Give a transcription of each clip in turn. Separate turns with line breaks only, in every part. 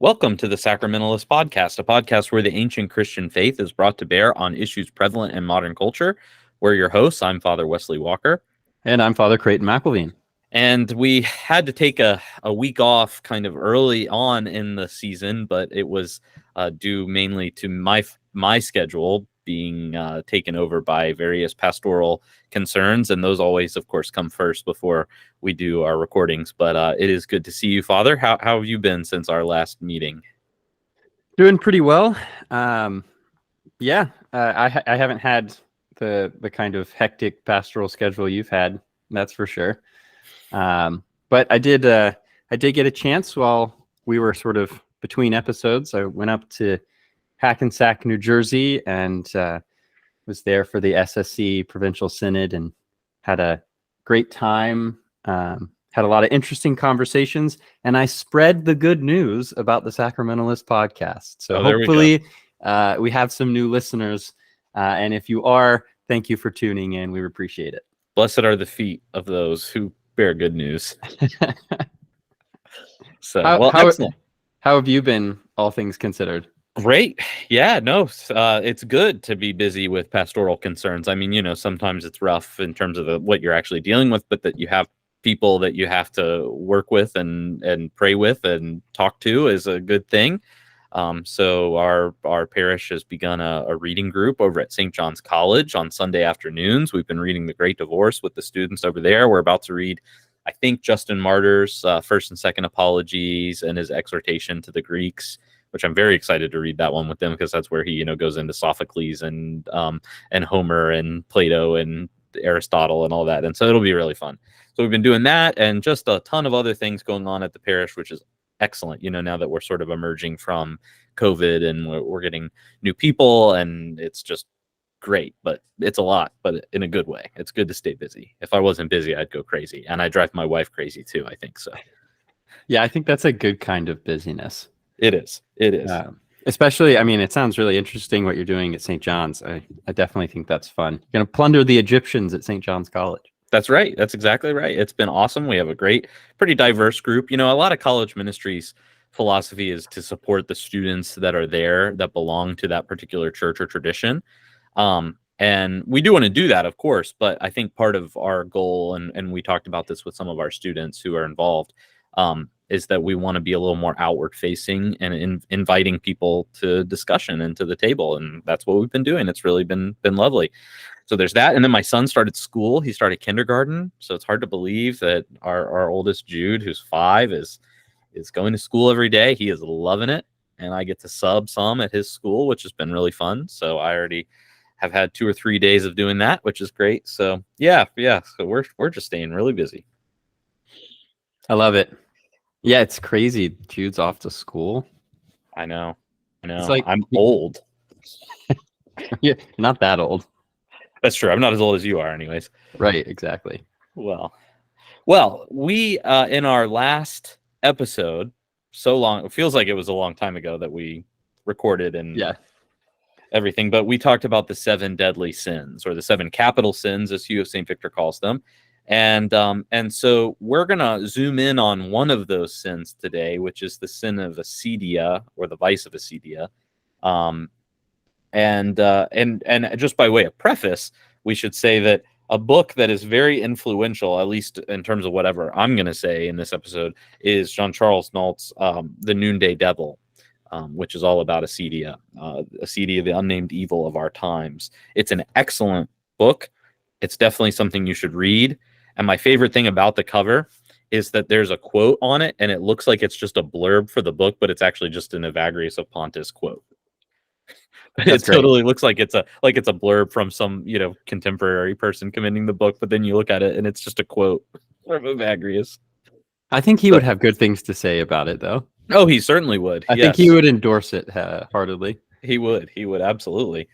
Welcome to the Sacramentalist podcast, a podcast where the ancient Christian faith is brought to bear on issues prevalent in modern culture. We're your hosts. I'm Father Wesley Walker.
And I'm Father Creighton McElveen.
And we had to take a week off kind of early on in the season, but it was due mainly to my schedule being taken over by various pastoral concerns. And those always, of course, come first before we do our recordings. But it is good to see you, Father. How have you been since our last meeting?
Doing pretty well. I haven't had the kind of hectic pastoral schedule you've had. That's for sure. But I did get a chance while we were sort of between episodes. I went up to Hackensack, New Jersey, and was there for the SSC Provincial Synod and had a great time. Had a lot of interesting conversations, and I spread the good news about the Sacramentalist podcast. So hopefully we have some new listeners. And if you are, thank you for tuning in. We appreciate it.
Blessed are the feet of those who bear good news. So, excellent.
How have you been, all things considered?
Great. Yeah, no, it's good to be busy with pastoral concerns. I mean, sometimes it's rough in terms of what you're actually dealing with, but that you have people that you have to work with and pray with and talk to is a good thing. So our parish has begun a reading group over at St. John's College on Sunday afternoons. We've been reading The Great Divorce with the students over there. We're about to read, I think, Justin Martyr's First and Second Apologies and his exhortation to the Greeks, which I'm very excited to read that one with them because that's where he, goes into Sophocles and Homer and Plato and Aristotle and all that. And so it'll be really fun. So we've been doing that and just a ton of other things going on at the parish, which is excellent. Now that we're sort of emerging from COVID and we're getting new people and it's just great, but it's a lot, but in a good way. It's good to stay busy. If I wasn't busy, I'd go crazy. And I drive my wife crazy too, I think so.
Yeah, I think that's a good kind of busyness.
It is.
Especially, I mean, it sounds really interesting what you're doing at St. John's. I definitely think that's fun. You're going to plunder the Egyptians at St. John's College.
That's right. That's exactly right. It's been awesome. We have a pretty diverse group. A lot of college ministries' philosophy is to support the students that are there that belong to that particular church or tradition. And we do want to do that, of course, but I think part of our goal, and we talked about this with some of our students who are involved, is that we want to be a little more outward facing and inviting people to discussion and to the table. And that's what we've been doing. It's really been lovely. So there's that. And then my son started school. He started kindergarten. So it's hard to believe that our oldest Jude, who's 5, is going to school every day. He is loving it. And I get to sub some at his school, which has been really fun. So I already have had 2 or 3 days of doing that, which is great. So yeah. So we're just staying really busy.
I love it. Yeah, it's crazy. Jude's off to school.
I know.
It's like,
I'm old.
You're not that old.
That's true. I'm not as old as you are anyways.
Right, exactly.
Well, we, in our last episode, so long, it feels like it was a long time ago that we recorded and everything, but we talked about the 7 deadly sins, or the 7 capital sins, as Hugh of St. Victor calls them. And so we're going to zoom in on one of those sins today, which is the sin of acedia, or the vice of acedia. And just by way of preface, we should say that a book that is very influential, at least in terms of whatever I'm going to say in this episode, is Jean-Charles Nault's The Noonday Devil, which is all about acedia, the unnamed evil of our times. It's an excellent book. It's definitely something you should read. And my favorite thing about the cover is that there's a quote on it, and it looks like it's just a blurb for the book, but it's actually just an Evagrius of Pontus quote. It totally looks like it's a blurb from some contemporary person commending the book, but then you look at it and it's just a quote from Evagrius.
I think he would have good things to say about it, though.
Oh, he certainly would.
I think he would endorse it heartedly.
He would absolutely.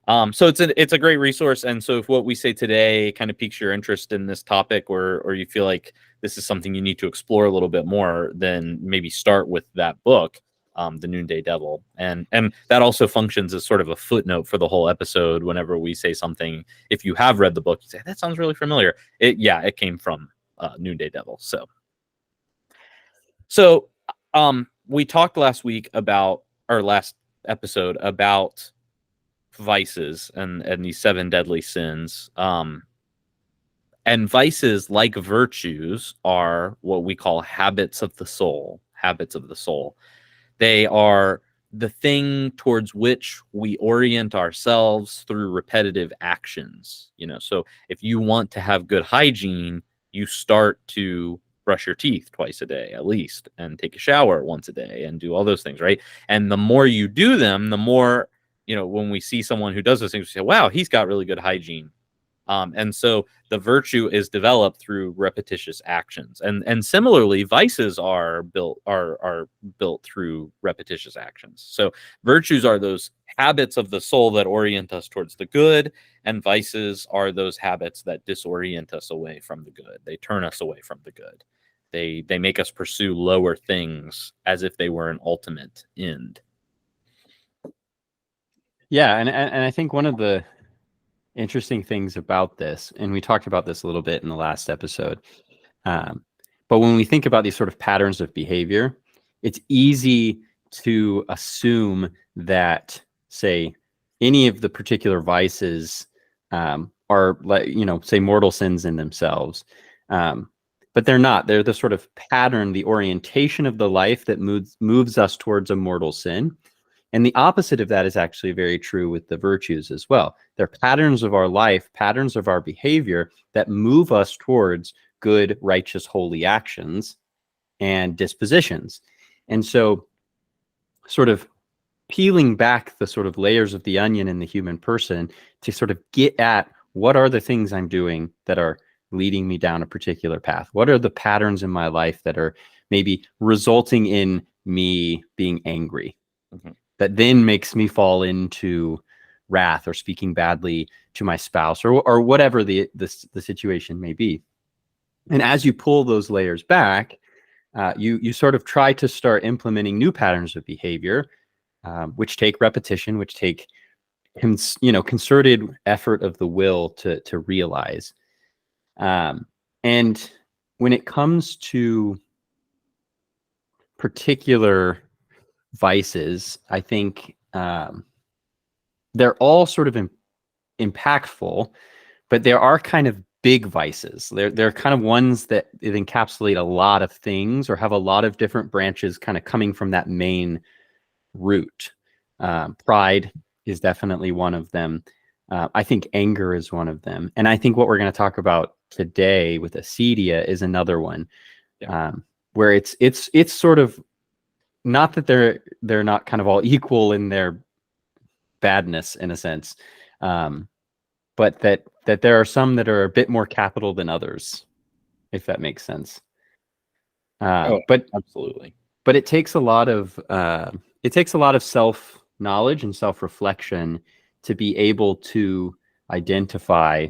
So it's a great resource. And so if what we say today kind of piques your interest in this topic, or you feel like this is something you need to explore a little bit more, then maybe start with that book, The Noonday Devil. And that also functions as sort of a footnote for the whole episode. Whenever we say something, if you have read the book, you say, that sounds really familiar. It came from Noonday Devil. So we talked last week about, our last episode, about vices and these 7 deadly sins. And vices, like virtues, are what we call habits of the soul. Habits of the soul. They are the thing towards which we orient ourselves through repetitive actions. So if you want to have good hygiene, you start to brush your teeth twice a day at least, and take a shower once a day, and do all those things, right? And the more you do them, the more, when we see someone who does those things, we say, wow, he's got really good hygiene. And so the virtue is developed through repetitious actions, and similarly, vices are built through repetitious actions. So virtues are those habits of the soul that orient us towards the good, and vices are those habits that disorient us away from the good. They turn us away from the good. They make us pursue lower things as if they were an ultimate end.
Yeah, and I think one of the interesting things about this, and we talked about this a little bit in the last episode, but when we think about these sort of patterns of behavior, it's easy to assume that, say, any of the particular vices are, like, say, mortal sins in themselves. But they're not. They're the sort of pattern, the orientation of the life that moves us towards a mortal sin. And the opposite of that is actually very true with the virtues as well. They're patterns of our life, patterns of our behavior that move us towards good, righteous, holy actions and dispositions. And so, sort of peeling back the sort of layers of the onion in the human person to sort of get at what are the things I'm doing that are leading me down a particular path? What are the patterns in my life that are maybe resulting in me being angry? Mm-hmm. That then makes me fall into wrath or speaking badly to my spouse, or whatever the situation may be. And as you pull those layers back, you sort of try to start implementing new patterns of behavior, which take repetition, which take concerted effort of the will to realize. And when it comes to particular vices, I think they're all sort of impactful, but there are kind of big vices. They're kind of ones that encapsulate a lot of things or have a lot of different branches kind of coming from that main root. Pride is definitely one of them. I think anger is one of them. And I think what we're going to talk about today with acedia is another one. Yeah. Where it's sort of, not that they're not kind of all equal in their badness in a sense, but that there are some that are a bit more capital than others, if that makes sense. But
absolutely.
But it takes a lot of self-knowledge and self-reflection to be able to identify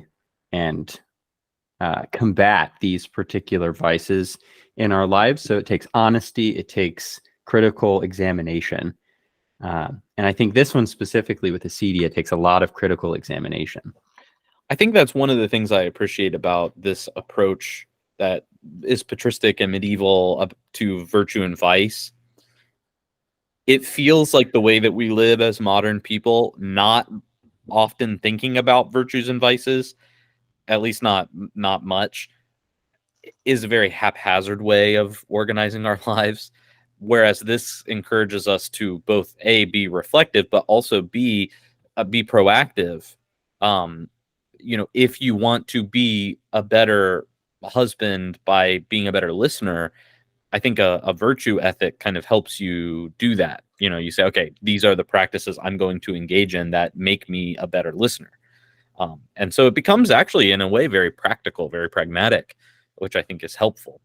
and combat these particular vices in our lives. So it takes honesty, it takes critical examination. And I think this one specifically with acedia takes a lot of critical examination.
I think that's one of the things I appreciate about this approach that is patristic and medieval up to virtue and vice. It feels like the way that we live as modern people, not often thinking about virtues and vices, at least not much, is a very haphazard way of organizing our lives. Whereas this encourages us to both A, be reflective, but also be proactive. If you want to be a better husband by being a better listener, I think a virtue ethic kind of helps you do that. You say, okay, these are the practices I'm going to engage in that make me a better listener. And so it becomes actually, in a way, very practical, very pragmatic, which I think is helpful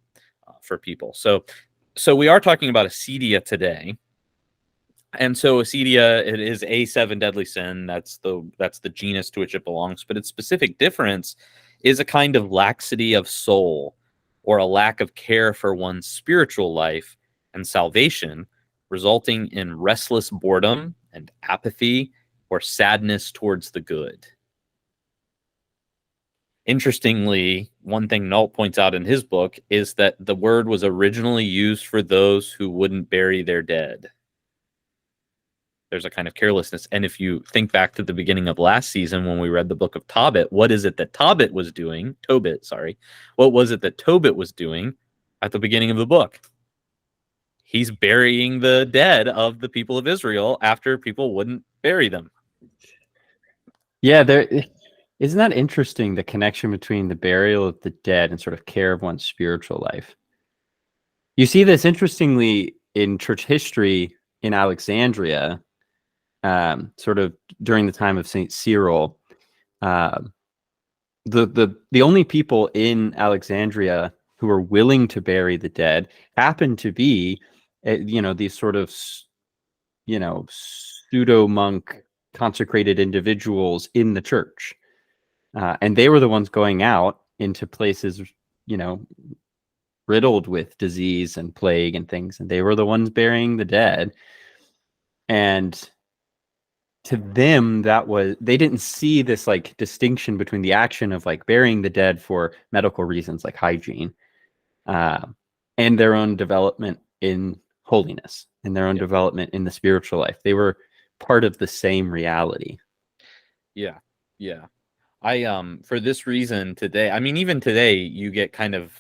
for people. So we are talking about acedia today. And so acedia, it is a 7 deadly sin. That's the genus to which it belongs. But its specific difference is a kind of laxity of soul, or a lack of care for one's spiritual life and salvation, resulting in restless boredom and apathy or sadness towards the good. Interestingly, one thing Nault points out in his book is that the word was originally used for those who wouldn't bury their dead. There's a kind of carelessness. And if you think back to the beginning of last season when we read the book of Tobit, what is it that Tobit was doing? Tobit, sorry. What was it that Tobit was doing at the beginning of the book? He's burying the dead of the people of Israel after people wouldn't bury them.
Yeah, isn't that interesting, the connection between the burial of the dead and sort of care of one's spiritual life? You see this interestingly in church history in Alexandria, sort of during the time of St. Cyril. The only people in Alexandria who were willing to bury the dead happened to be, these sort of, pseudo monk consecrated individuals in the church, and they were the ones going out into places, riddled with disease and plague and things, and they were the ones burying the dead. And to them, they didn't see this like distinction between the action of like burying the dead for medical reasons like hygiene, and their own development in holiness and their own development in the spiritual life. They were part of the same reality.
Yeah. I for this reason today, I mean, even today you get kind of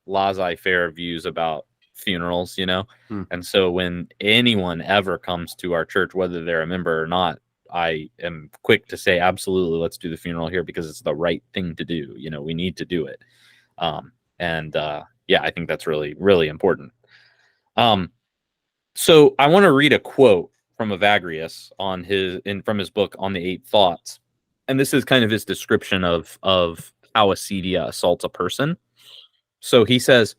laissez-faire views about funerals, and so when anyone ever comes to our church, whether they're a member or not, I am quick to say, absolutely, let's do the funeral here because it's the right thing to do. We need to do it. I think that's really, really important. So I want to read a quote from Evagrius from his book On the Eight Thoughts. And this is kind of his description of how Acedia assaults a person. So he says,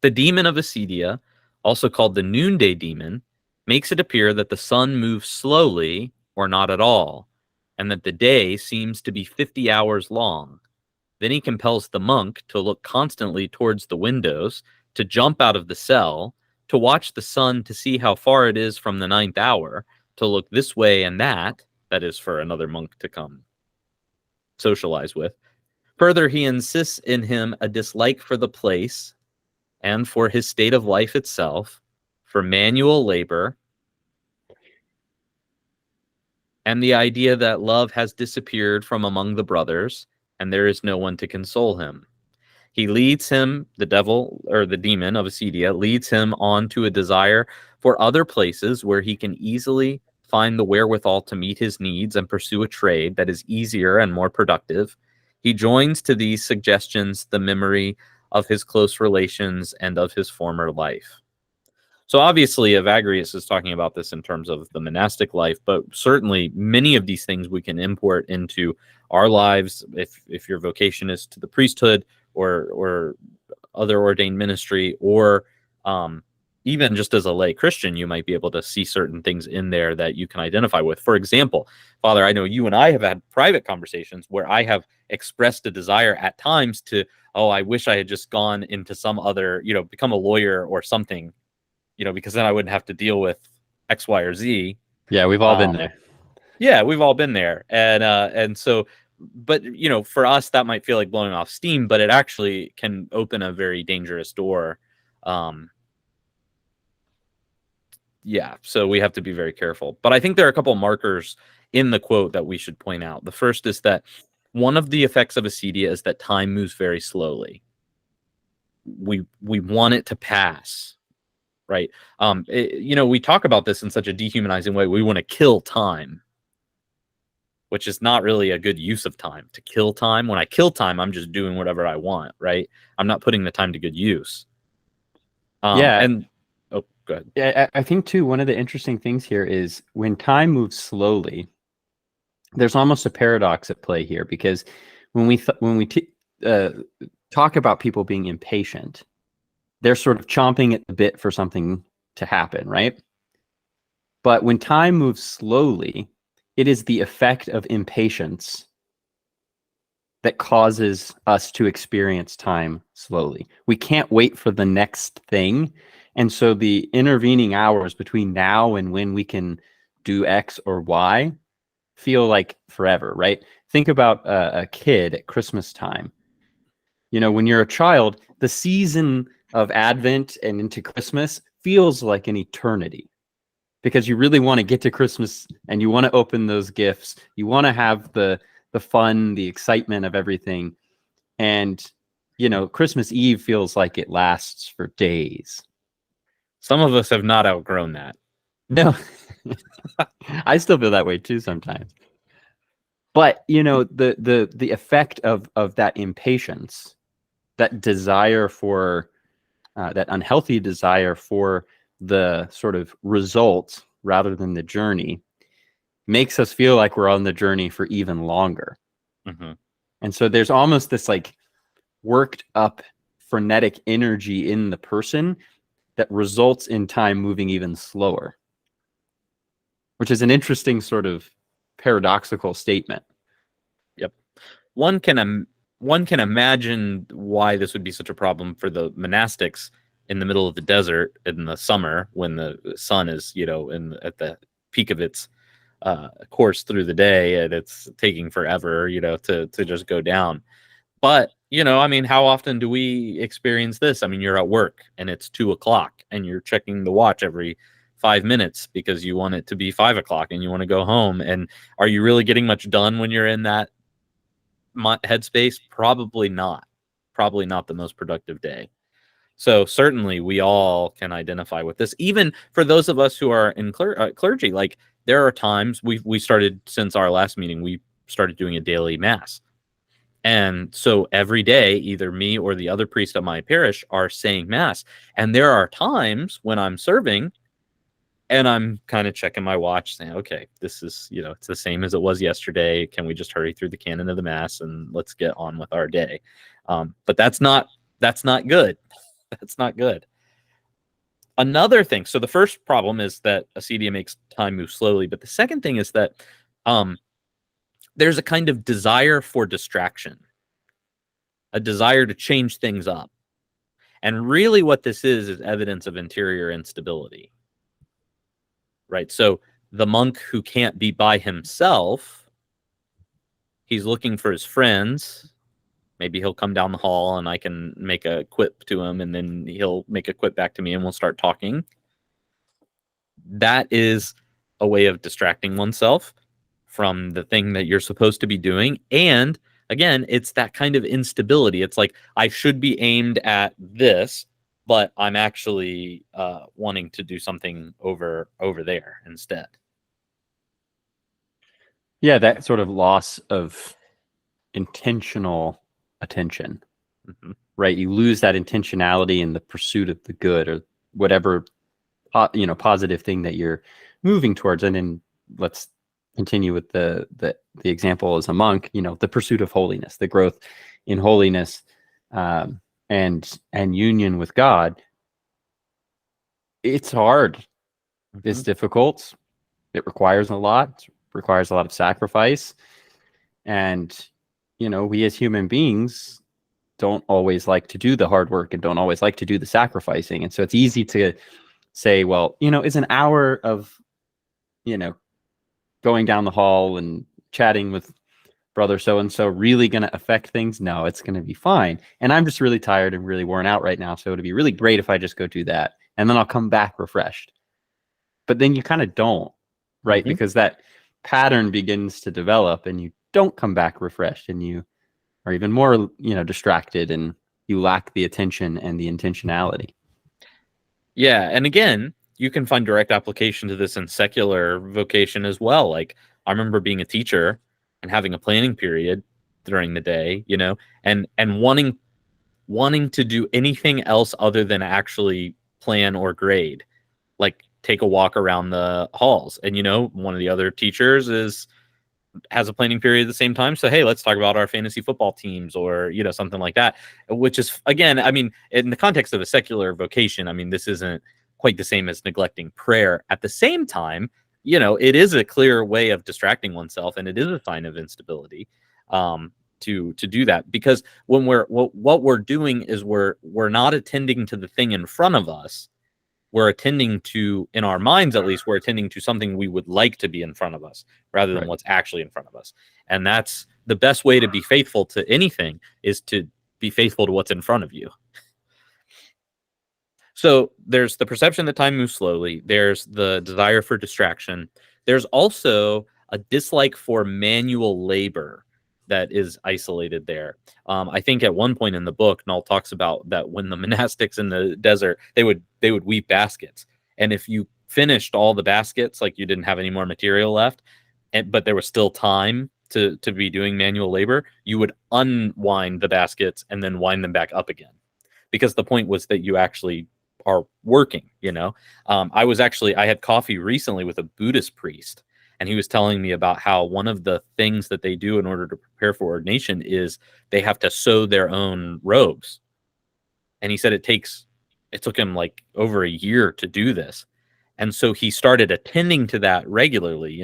the demon of Acedia, also called the noonday demon, makes it appear that the sun moves slowly or not at all, and that the day seems to be 50 hours long. Then he compels the monk to look constantly towards the windows, to jump out of the cell, to watch the sun to see how far it is from the 9th hour, to look this way and that is for another monk to come socialize with. Further, he insists in him a dislike for the place and for his state of life itself, for manual labor, and the idea that love has disappeared from among the brothers, and there is no one to console him. He leads him, the devil, or the demon of Acedia, leads him on to a desire for other places where he can easily find the wherewithal to meet his needs and pursue a trade that is easier and more productive. He joins to these suggestions the memory of his close relations and of his former life. So obviously, Evagrius is talking about this in terms of the monastic life, but certainly many of these things we can import into our lives. If your vocation is to the priesthood or other ordained ministry, or even just as a lay Christian, you might be able to see certain things in there that you can identify with. For example, Father, I know you and I have had private conversations where I have expressed a desire at times to, I wish I had just gone into some other, become a lawyer or something, because then I wouldn't have to deal with X, Y, or Z.
Yeah, we've all been there.
Yeah, we've all been there. And so, but, for us, that might feel like blowing off steam, but it actually can open a very dangerous door. So we have to be very careful. But I think there are a couple of markers in the quote that we should point out. The first is that one of the effects of Acedia is that time moves very slowly. We want it to pass, right? We talk about this in such a dehumanizing way. We want to kill time, which is not really a good use of time. To kill time, when I kill time, I'm just doing whatever I want, right? I'm not putting the time to good use. Go ahead.
Yeah, I think too, one of the interesting things here is when time moves slowly, there's almost a paradox at play here, because when we talk about people being impatient, they're sort of chomping at the bit for something to happen, right? But when time moves slowly, it is the effect of impatience that causes us to experience time slowly. We can't wait for the next thing. And so the intervening hours between now and when we can do X or Y feel like forever, right? think about a kid at Christmas time. You know, when you're a child, the season of Advent and into Christmas feels like an eternity, because you really want to get to Christmas and you want to open those gifts. You want to have the fun, the excitement of everything. And, you know, Christmas Eve feels like it lasts for days.
Some of us have not outgrown that.
No, I still feel that way too sometimes. But, you know, the effect of that impatience, that desire for that unhealthy desire for the sort of result rather than the journey, makes us feel like we're on the journey for even longer.
Mm-hmm.
And so there's almost this like worked up frenetic energy in the person that results in time moving even slower, which is an interesting sort of paradoxical statement.
Yep. One can imagine why this would be such a problem for the monastics in the middle of the desert in the summer when the sun is, you know, at the peak of its course through the day, and it's taking forever, you know, to just go down. But, you know, I mean, how often do we experience this? I mean, you're at work and it's 2:00 and you're checking the watch every 5 minutes because you want it to be 5:00 and you want to go home. And are you really getting much done when you're in that headspace? Probably not. Probably not the most productive day. So certainly we all can identify with this. Even for those of us who are in clergy, like there are times we started, since our last meeting, we started doing a daily mass. And so every day, either me or the other priest of my parish are saying mass. And there are times when I'm serving and I'm kind of checking my watch saying, okay, this is, you know, it's the same as it was yesterday. Can we just hurry through the canon of the mass and let's get on with our day? But that's not good. That's not good. Another thing. So the first problem is that acedia makes time move slowly. But the second thing is that there's a kind of desire for distraction, a desire to change things up. And really what this is evidence of interior instability, right? So the monk who can't be by himself, he's looking for his friends. Maybe he'll come down the hall and I can make a quip to him, and then he'll make a quip back to me and we'll start talking. That is a way of distracting oneself from the thing that you're supposed to be doing. And again, it's that kind of instability. It's like, I should be aimed at this, but I'm actually wanting to do something over there instead.
Yeah, that sort of loss of intentional attention,
Mm-hmm.
right? You lose that intentionality in the pursuit of the good or whatever, you know, positive thing that you're moving towards. And then let's continue with the example as a monk, you know, the pursuit of holiness, the growth in holiness, and union with God. It's hard.
Mm-hmm.
It's difficult. It requires a lot. It requires a lot of sacrifice. And, you know, we as human beings don't always like to do the hard work and don't always like to do the sacrificing. And so it's easy to say, well, you know, is an hour of, you know, going down the hall and chatting with brother so-and-so really going to affect things? No, it's going to be fine. And I'm just really tired and really worn out right now. So it'd be really great if I just go do that. And then I'll come back refreshed. But then you kind of don't, right?
Mm-hmm.
Because that pattern begins to develop and you don't come back refreshed and you are even more, you know, distracted and you lack the attention and the intentionality.
Yeah. And again, you can find direct application to this in secular vocation as well. Like I remember being a teacher and having a planning period during the day, you know, and wanting to do anything else other than actually plan or grade, like take a walk around the halls. And, you know, one of the other teachers has a planning period at the same time. So, hey, let's talk about our fantasy football teams or, you know, something like that, which is, again, I mean, in the context of a secular vocation, I mean, this isn't quite the same as neglecting prayer. At the same time, you know, it is a clear way of distracting oneself, and it is a sign of instability to do that, because when what we're doing is we're not attending to the thing in front of us. we're attending to, in our minds at least, we're attending to something we would like to be in front of us rather than what's actually in front of us. And that's the best way to be faithful to anything, is to be faithful to what's in front of you. So there's the perception that time moves slowly. There's the desire for distraction. There's also a dislike for manual labor that is isolated there. I think at one point in the book, Null talks about that when the monastics in the desert, they would weave baskets, and if you finished all the baskets, like you didn't have any more material left, but there was still time to be doing manual labor, you would unwind the baskets and then wind them back up again, because the point was that you actually are working. I had coffee recently with a Buddhist priest, and he was telling me about how one of the things that they do in order to prepare for ordination is they have to sew their own robes. And he said it took him like over a year to do this. And so he started attending to that regularly.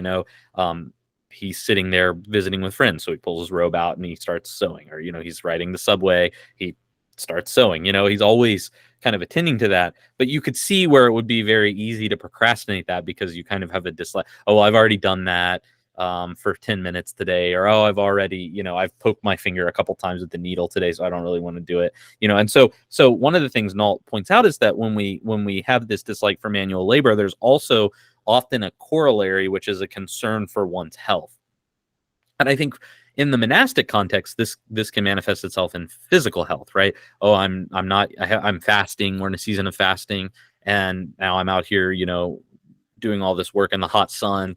He's sitting there visiting with friends, so he pulls his robe out and he starts sewing. Or he's riding the subway, he starts sewing. He's always kind of attending to that. But you could see where it would be very easy to procrastinate that, because you kind of have a dislike. Oh, I've already done that for 10 minutes today. Or, oh, I've poked my finger a couple times with the needle today, so I don't really want to do it. And so one of the things Nault points out is that when we have this dislike for manual labor, there's also often a corollary, which is a concern for one's health. And I think in the monastic context, this can manifest itself in physical health, right? Oh, I'm fasting. We're in a season of fasting, and now I'm out here, doing all this work in the hot sun.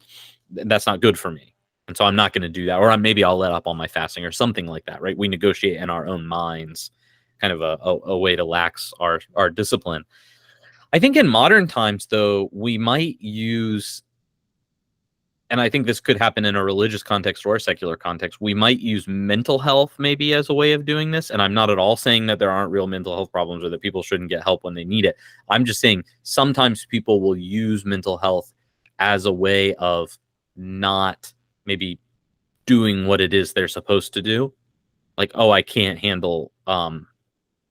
That's not good for me, and so I'm not going to do that. Or maybe I'll let up on my fasting or something like that, right? We negotiate in our own minds, kind of a way to lax our discipline. I think in modern times, though, we might use, and I think this could happen in a religious context or a secular context, we might use mental health maybe as a way of doing this. And I'm not at all saying that there aren't real mental health problems or that people shouldn't get help when they need it. I'm just saying sometimes people will use mental health as a way of not maybe doing what it is they're supposed to do. Like, oh, I can't handle,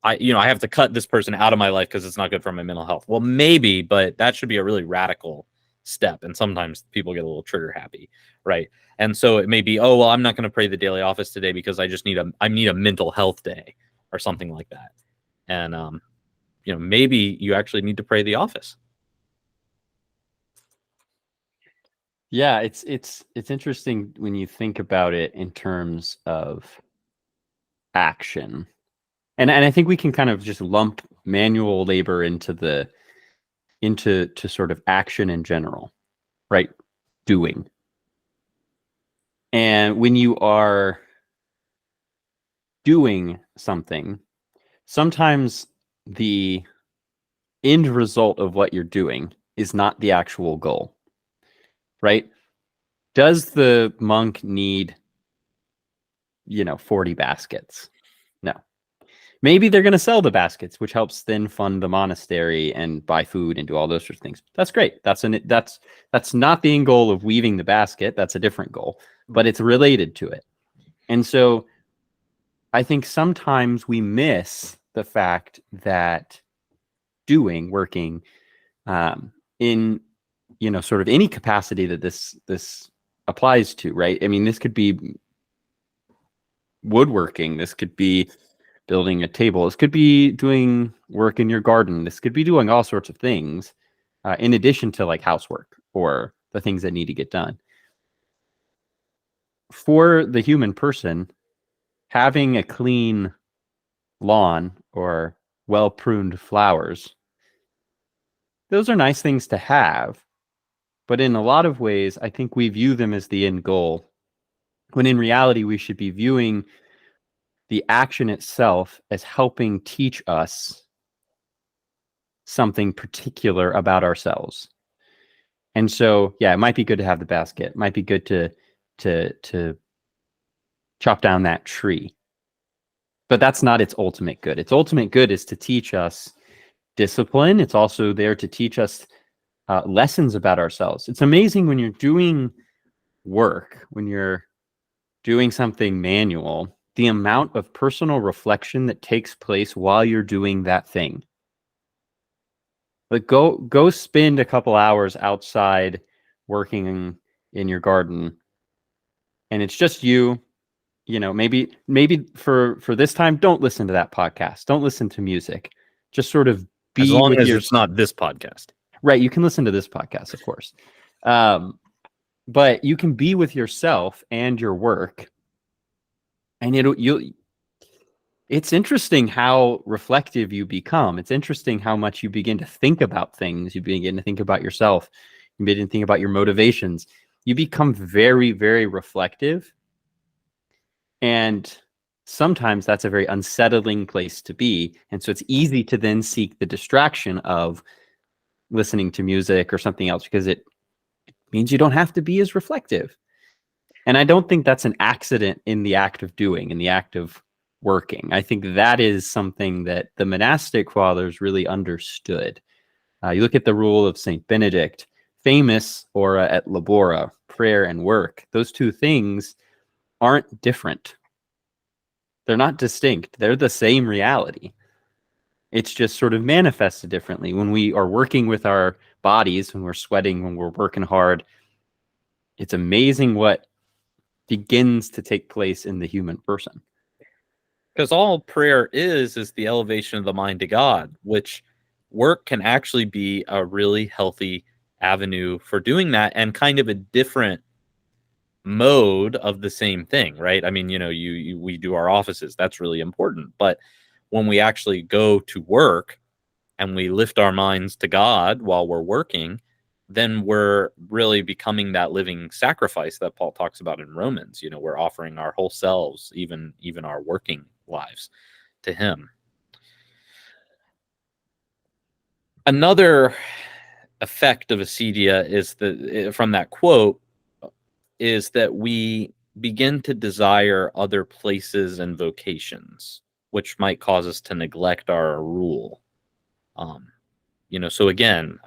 I have to cut this person out of my life because it's not good for my mental health. Well, maybe, but that should be a really radical step. And sometimes people get a little trigger happy, right? And so it may be, oh, well, I'm not going to pray the daily office today because I just need a mental health day or something like that. And, maybe you actually need to pray the office.
Yeah, it's interesting when you think about it in terms of action. And I think we can kind of just lump manual labor into sort of action in general, right? Doing. And when you are doing something, sometimes the end result of what you're doing is not the actual goal, right? Does the monk need, 40 baskets? No. Maybe they're going to sell the baskets, which helps then fund the monastery and buy food and do all those sorts of things. That's great. That's not the end goal of weaving the basket. That's a different goal, but it's related to it. And so I think sometimes we miss the fact that working in, sort of any capacity that this applies to, right? I mean, this could be woodworking. This could be building a table. This could be doing work in your garden. This could be doing all sorts of things in addition to like housework or the things that need to get done. For the human person, having a clean lawn or well-pruned flowers, those are nice things to have. But in a lot of ways, I think we view them as the end goal, when in reality, we should be viewing the action itself as helping teach us something particular about ourselves. And so, yeah, it might be good to have the basket. It might be good to chop down that tree. But that's not its ultimate good. Its ultimate good is to teach us discipline. It's also there to teach us lessons about ourselves. It's amazing when you're doing work, when you're doing something manual, the amount of personal reflection that takes place while you're doing that thing. Like go spend a couple hours outside working in your garden, and it's just you. Maybe for this time, don't listen to that podcast. Don't listen to music. Just sort of
As
be
long
with
as
your
it's not this podcast.
right. You can listen to this podcast, of course, but you can be with yourself and your work, and it's interesting how reflective you become. It's interesting how much you begin to think about things. You begin to think about yourself. You begin to think about your motivations. You become very, very reflective. And sometimes that's a very unsettling place to be. And so it's easy to then seek the distraction of listening to music or something else, because it means you don't have to be as reflective. And I don't think that's an accident in the act of doing, in the act of working. I think that is something that the monastic fathers really understood. You look at the rule of Saint Benedict, famous ora et labora, prayer and work. Those two things aren't different. They're not distinct. They're the same reality. It's just sort of manifested differently. When we are working with our bodies, when we're sweating, when we're working hard, it's amazing what begins to take place in the human person.
Because all prayer is the elevation of the mind to God, which work can actually be a really healthy avenue for doing that, and kind of a different mode of the same thing, right? I mean, we do our offices. That's really important. But when we actually go to work and we lift our minds to God while we're working, then we're really becoming that living sacrifice that Paul talks about in Romans. We're offering our whole selves, even our working lives, to him. Another effect of acedia is from that quote, is that we begin to desire other places and vocations, which might cause us to neglect our rule. So again,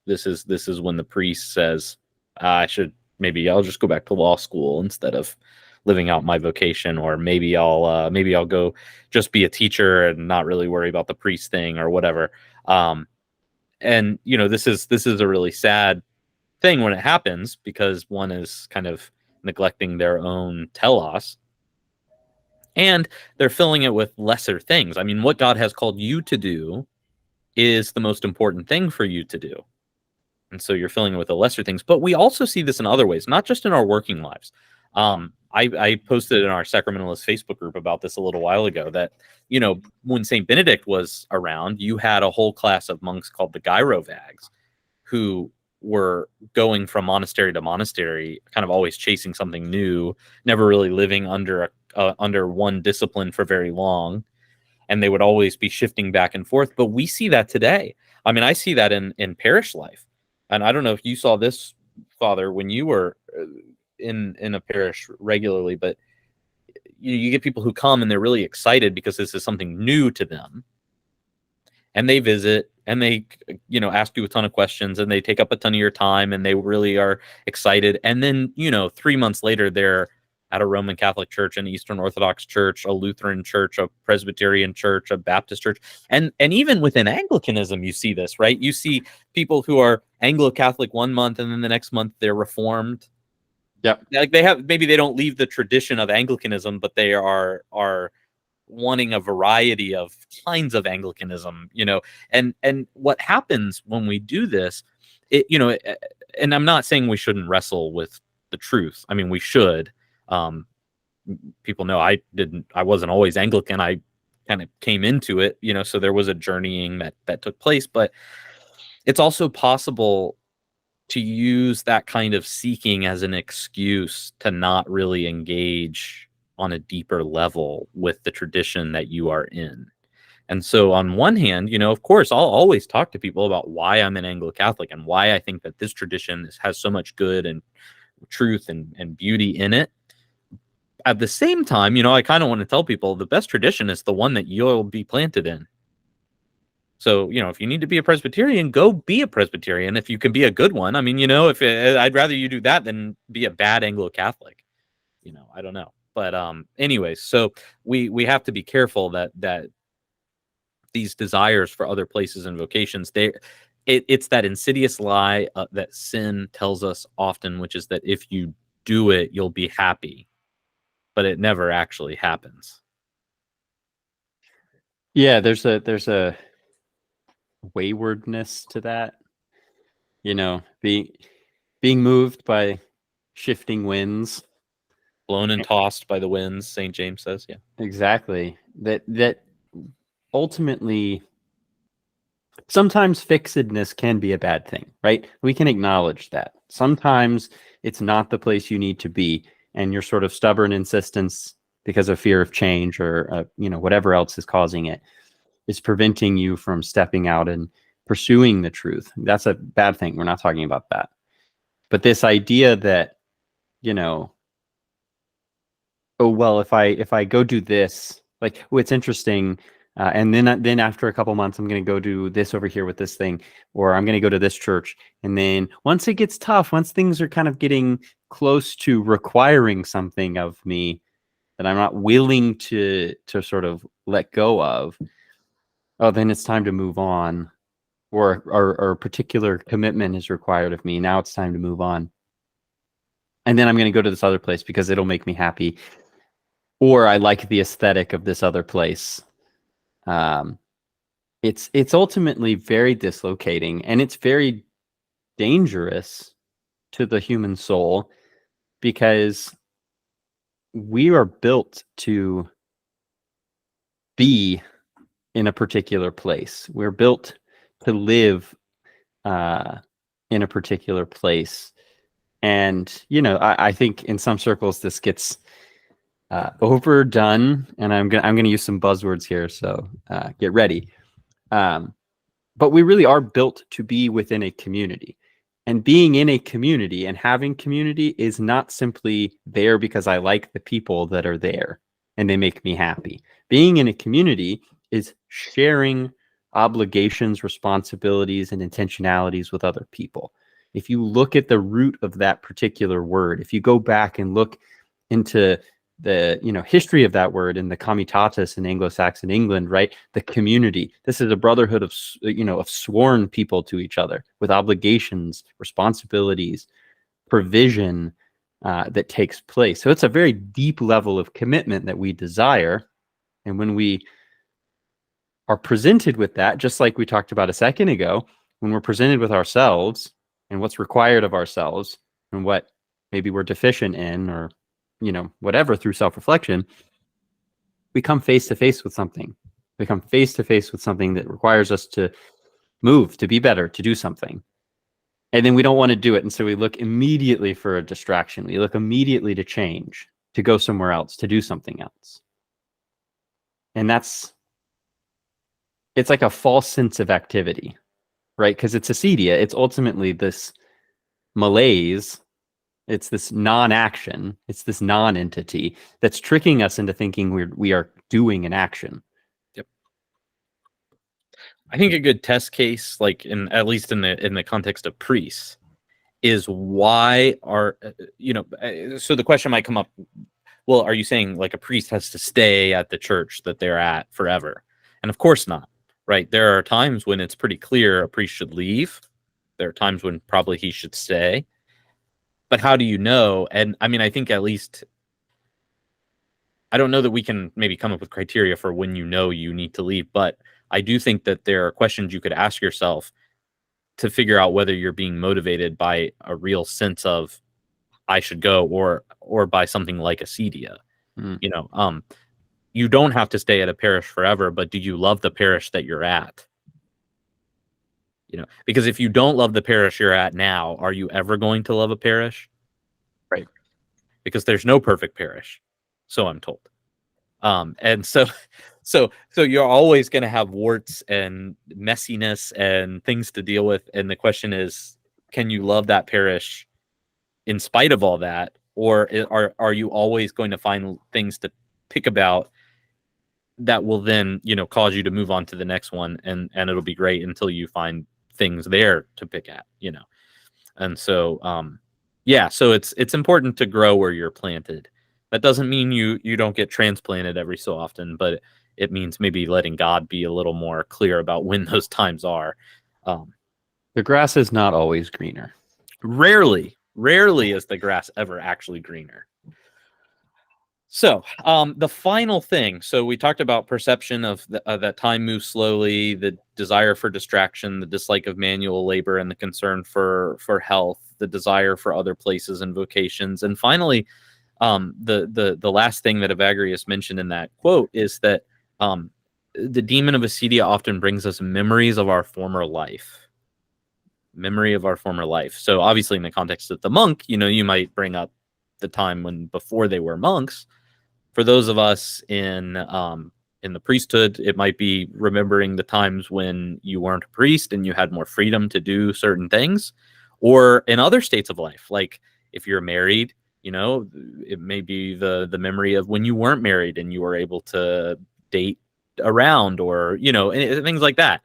this is when the priest says, I'll just go back to law school instead of living out my vocation, or maybe I'll go just be a teacher and not really worry about the priest thing or whatever. And this is a really sad thing when it happens, because one is kind of neglecting their own telos, and they're filling it with lesser things. I mean, what God has called you to do is the most important thing for you to do. And so you're filling it with the lesser things. But we also see this in other ways, not just in our working lives. I posted in our Sacramentalist Facebook group about this a little while ago, that, when St. Benedict was around, you had a whole class of monks called the Gyrovags, who were going from monastery to monastery, kind of always chasing something new, never really living under one discipline for very long. And they would always be shifting back and forth. But we see that today. I mean, I see that in parish life. And I don't know if you saw this, Father, when you were in a parish regularly, but you get people who come and they're really excited because this is something new to them. And they visit and they, ask you a ton of questions, and they take up a ton of your time, and they really are excited. And then, 3 months later, they're at a Roman Catholic church, an Eastern Orthodox church, a Lutheran church, a Presbyterian church, a Baptist church. And even within Anglicanism, you see this, right? You see people who are Anglo-Catholic 1 month, and then the next month they're Reformed.
Yeah.
Like maybe they don't leave the tradition of Anglicanism, but they are wanting a variety of kinds of Anglicanism, and what happens when we do this, and I'm not saying we shouldn't wrestle with the truth. I mean, we should. People know I wasn't always Anglican. I kind of came into it, so there was a journeying that took place, but it's also possible to use that kind of seeking as an excuse to not really engage on a deeper level with the tradition that you are in. And so on one hand, of course, I'll always talk to people about why I'm an Anglo-Catholic and why I think that this tradition has so much good and truth and beauty in it. At the same time, I kind of want to tell people the best tradition is the one that you'll be planted in. So, if you need to be a Presbyterian, go be a Presbyterian if you can be a good one. I mean, I'd rather you do that than be a bad Anglo-Catholic. I don't know. But anyways, so we have to be careful that these desires for other places and vocations, it's that insidious lie that sin tells us often, which is that if you do it, you'll be happy, but it never actually happens.
Yeah, there's a waywardness to that, being moved by shifting winds,
Blown and tossed by the winds, St. James says. Yeah,
exactly. That ultimately, sometimes fixedness can be a bad thing, right? We can acknowledge that sometimes it's not the place you need to be, and your sort of stubborn insistence because of fear of change or whatever else is causing it is preventing you from stepping out and pursuing the truth. That's a bad thing. We're not talking about that. But this idea that, oh, well, if I go do this, like, oh, it's interesting, and then after a couple months, I'm going to go do this over here with this thing, or I'm going to go to this church. And then once it gets tough, once things are kind of getting close to requiring something of me that I'm not willing to sort of let go of, oh, then it's time to move on, or a particular commitment is required of me. Now it's time to move on. And then I'm going to go to this other place because it'll make me happy. Or I like the aesthetic of this other place. It's ultimately very dislocating, and it's very dangerous to the human soul, because we are built to be in a particular place. We're built to live in a particular place. And, I think in some circles this gets overdone, and I'm gonna use some buzzwords here, so get ready. But we really are built to be within a community, and being in a community and having community is not simply there because I like the people that are there and they make me happy. Being in a community is sharing obligations, responsibilities, and intentionalities with other people. If you look at the root of that particular word, if you go back and look into the history of that word in the comitatus in Anglo-Saxon England, right? The community. This is a brotherhood of sworn people to each other with obligations, responsibilities, provision that takes place. So it's a very deep level of commitment that we desire. And when we are presented with that, just like we talked about a second ago, when we're presented with ourselves and what's required of ourselves and what maybe we're deficient in, or whatever, through self-reflection, we come face to face with something. We come face to face with something that requires us to move, to be better, to do something. And then we don't want to do it. And so we look immediately for a distraction. We look immediately to change, to go somewhere else, to do something else. And it's like a false sense of activity, right? Because it's acedia. It's ultimately this malaise. It's this non-action. It's this non-entity that's tricking us into thinking we are doing an action.
Yep. I think a good test case, like at least in the context of priests, is why are so the question might come up, well, are you saying like a priest has to stay at the church that they're at forever? And of course not, right? There are times when it's pretty clear a priest should leave. There are times when probably he should stay. But how do you know? And I mean, I think at least, I don't know that we can maybe come up with criteria for when you need to leave, but I do think that there are questions you could ask yourself to figure out whether you're being motivated by a real sense of I should go, or by something like acedia. You don't have to stay at a parish forever, but do you love the parish that you're at? Because if you don't love the parish you're at now, are you ever going to love a parish?
Right.
Because there's no perfect parish, so I'm told. And so you're always going to have warts and messiness and things to deal with. And the question is, can you love that parish in spite of all that? Or are you always going to find things to pick about that will then, cause you to move on to the next one, and it'll be great until you find things there to pick at, And so, so it's important to grow where you're planted. That doesn't mean you don't get transplanted every so often, but it means maybe letting God be a little more clear about when those times are.
The grass is not always greener.
Rarely is the grass ever actually greener. So the final thing, so we talked about perception of that time moves slowly, the desire for distraction, the dislike of manual labor, and the concern for health, the desire for other places and vocations. And finally, the last thing that Evagrius mentioned in that quote is that the demon of Acedia often brings us memories of our former life. Memory of our former life. So obviously in the context of the monk, you might bring up the time when before they were monks. For those of us in the priesthood, it might be remembering the times when you weren't a priest and you had more freedom to do certain things, or in other states of life, like if you're married, it may be the memory of when you weren't married and you were able to date around, or things like that.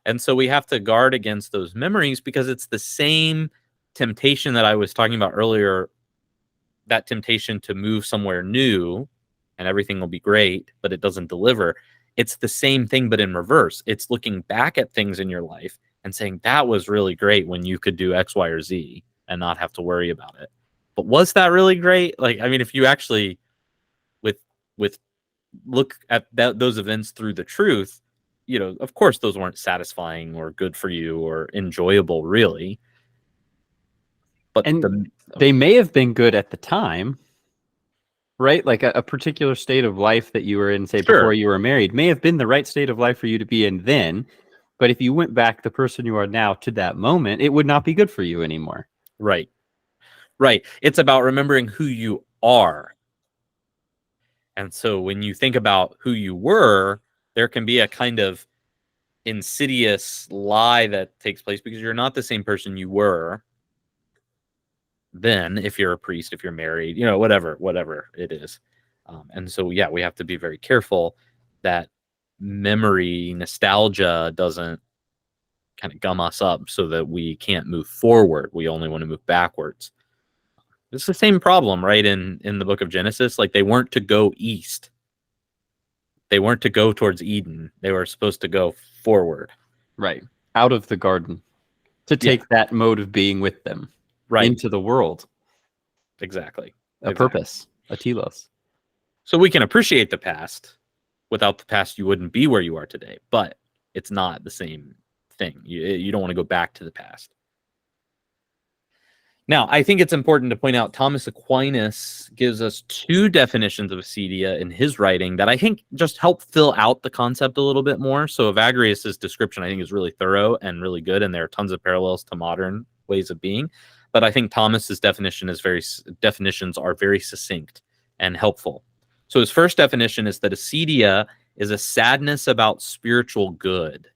And so we have to guard against those memories, because it's the same temptation that I was talking about earlier, that temptation to move somewhere new and everything will be great, but it doesn't deliver. It's the same thing, but in reverse. It's looking back at things in your life and saying, that was really great when you could do X, Y, or Z and not have to worry about it. But was that really great? Like, I mean, if you actually with look at those events through the truth, of course, those weren't satisfying or good for you or enjoyable, really. But
they may have been good at the time, right? Like a particular state of life that you were in, say, before you were married, may have been the right state of life for you to be in then. But if you went back the person you are now to that moment, it would not be good for you anymore.
Right. It's about remembering who you are. And so when you think about who you were, there can be a kind of insidious lie that takes place, because you're not the same person you were then, if you're a priest, if you're married, whatever it is. And so, yeah, we have to be very careful that memory, nostalgia doesn't kind of gum us up so that we can't move forward. We only want to move backwards. It's the same problem, right? In the book of Genesis, like, they weren't to go east. They weren't to go towards Eden. They were supposed to go forward.
Right. Out of the garden, to take that mode of being with them into the world.
Exactly.
Purpose, a telos.
So we can appreciate the past. Without the past, you wouldn't be where you are today, but it's not the same thing. You don't want to go back to the past. Now, I think it's important to point out Thomas Aquinas gives us two definitions of acedia in his writing that I think just help fill out the concept a little bit more. So Evagrius's description, I think, is really thorough and really good, and there are tons of parallels to modern ways of being. But I think Thomas's definitions are very succinct and helpful. So his first definition is that acedia is a sadness about spiritual good.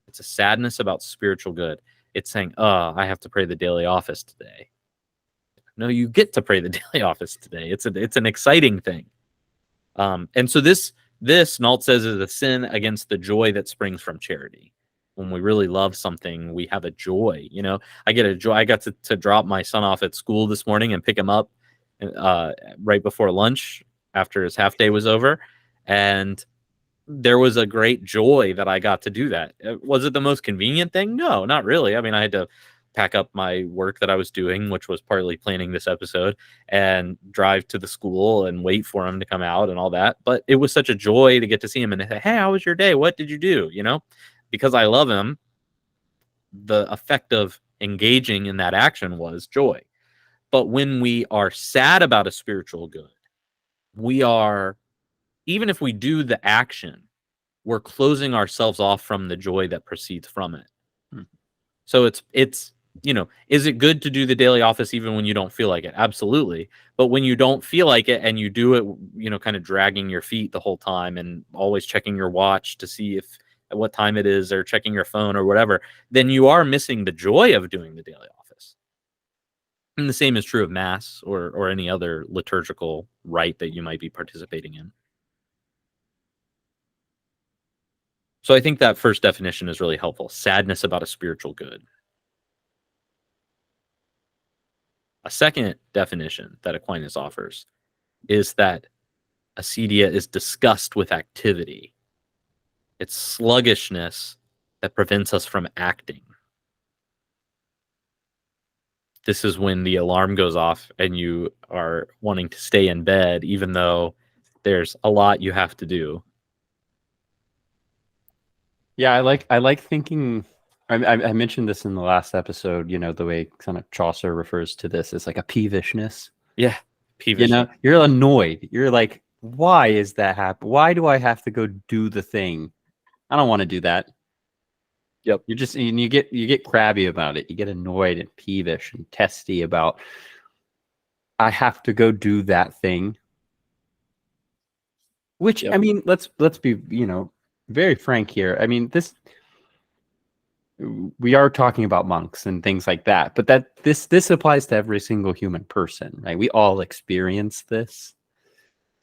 It's a sadness about spiritual good. It's saying, I have to pray the daily office today. No, you get to pray the daily office today. It's an exciting thing. And so this Nault says, is a sin against the joy that springs from charity. When we really love something, we have a joy. I get a joy. I got to drop my son off at school this morning and pick him up right before lunch after his half day was over. And there was a great joy that I got to do that. Was it the most convenient thing? No, not really. I mean, I had to pack up my work that I was doing, which was partly planning this episode, and drive to the school and wait for him to come out and all that. But it was such a joy to get to see him and say, hey, how was your day? What did you do? Because I love him, the effect of engaging in that action was joy. But when we are sad about a spiritual good, even if we do the action, we're closing ourselves off from the joy that proceeds from it. So it's is it good to do the daily office even when you don't feel like it? Absolutely. But when you don't feel like it and you do it, kind of dragging your feet the whole time and always checking your watch to see what time it is, or checking your phone or whatever, then you are missing the joy of doing the daily office. And the same is true of Mass or any other liturgical rite that you might be participating in. So I think that first definition is really helpful. Sadness about a spiritual good. A second definition that Aquinas offers is that acedia is disgust with activity. It's sluggishness that prevents us from acting. This is when the alarm goes off and you are wanting to stay in bed, even though there's a lot you have to do.
Yeah, I like thinking. I mentioned this in the last episode. The way kind of Chaucer refers to this as like a peevishness.
Yeah, peevish.
You're annoyed. You're like, why is that happen? Why do I have to go do the thing? I don't want to do that.
Yep.
You get crabby about it. You get annoyed and peevish and testy about I have to go do that thing. Which
Yep.
I mean, let's be, very frank here. I mean, we are talking about monks and things like that, but this applies to every single human person, right? We all experience this.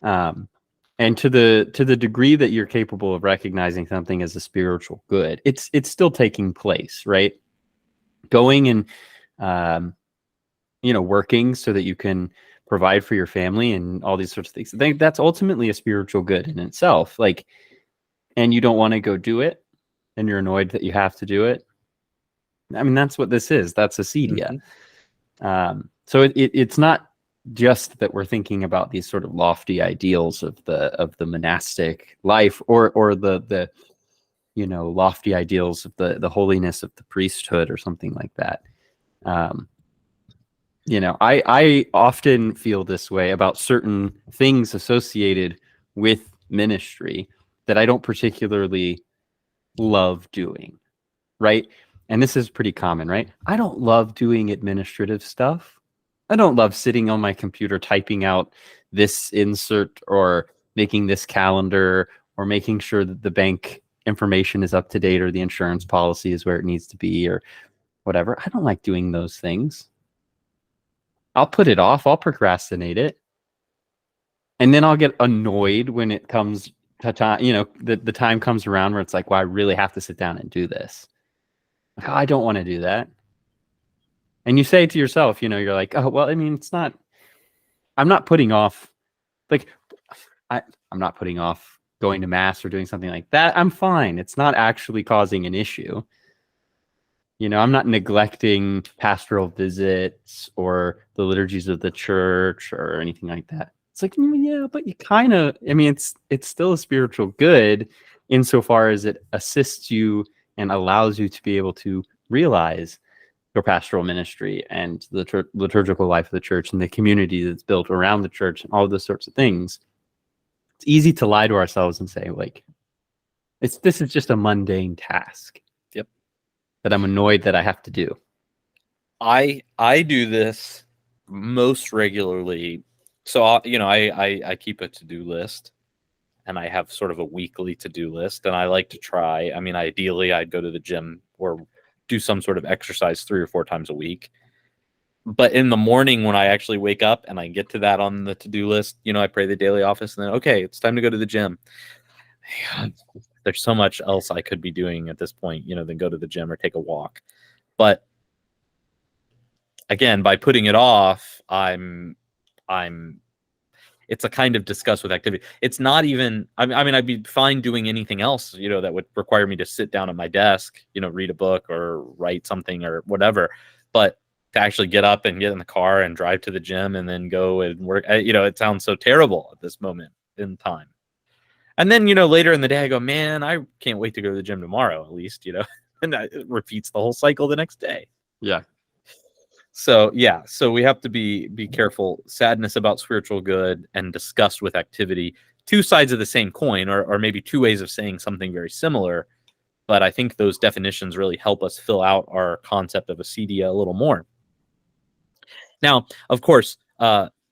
And to the degree that you're capable of recognizing something as a spiritual good, it's still taking place, right? Going and working so that you can provide for your family and all these sorts of things. That's ultimately a spiritual good in itself. Like, and you don't want to go do it, and you're annoyed that you have to do it. I mean, that's what this is. That's acedia. So it's not just that we're thinking about these sort of lofty ideals of the monastic life or the lofty ideals of the holiness of the priesthood or something like that. I often feel this way about certain things associated with ministry that I don't particularly love doing, right? And this is pretty common, right? I don't love doing administrative stuff. I don't love sitting on my computer typing out this insert or making this calendar or making sure that the bank information is up to date or the insurance policy is where it needs to be or whatever. I don't like doing those things. I'll put it off. I'll procrastinate it. And then I'll get annoyed when it comes to time, the time comes around where it's like, well, I really have to sit down and do this. Like, I don't want to do that. And you say to yourself, you're like, oh, well, I mean, I'm not putting off, like, I'm not putting off going to mass or doing something like that. I'm fine. It's not actually causing an issue. I'm not neglecting pastoral visits or the liturgies of the church or anything like that. It's like, yeah, but you kind of, I mean, it's still a spiritual good insofar as it assists you and allows you to be able to realize your pastoral ministry and the liturgical life of the church and the community that's built around the church and all those sorts of things. It's easy to lie to ourselves and say, like, this is just a mundane task.
Yep.
That I'm annoyed that I have to do.
I do this most regularly. So, I keep a to-do list, and I have sort of a weekly to-do list, and I like to try. I mean, ideally, I'd go to the gym or do some sort of exercise 3 or 4 times a week. But in the morning when I actually wake up and I get to that on the to-do list, I pray the daily office and then, okay, it's time to go to the gym. There's so much else I could be doing at this point, than go to the gym or take a walk. But again, by putting it off, it's a kind of disgust with activity. It's not even, I mean, I'd be fine doing anything else, that would require me to sit down at my desk, read a book or write something or whatever. But to actually get up and get in the car and drive to the gym and then go and work, it sounds so terrible at this moment in time. And then, later in the day, I go, man, I can't wait to go to the gym tomorrow, at least, and it repeats the whole cycle the next day.
Yeah.
So, yeah. So we have to be careful. Sadness about spiritual good and disgust with activity, 2 sides of the same coin, or maybe 2 ways of saying something very similar. But I think those definitions really help us fill out our concept of acedia a little more. Now, of course,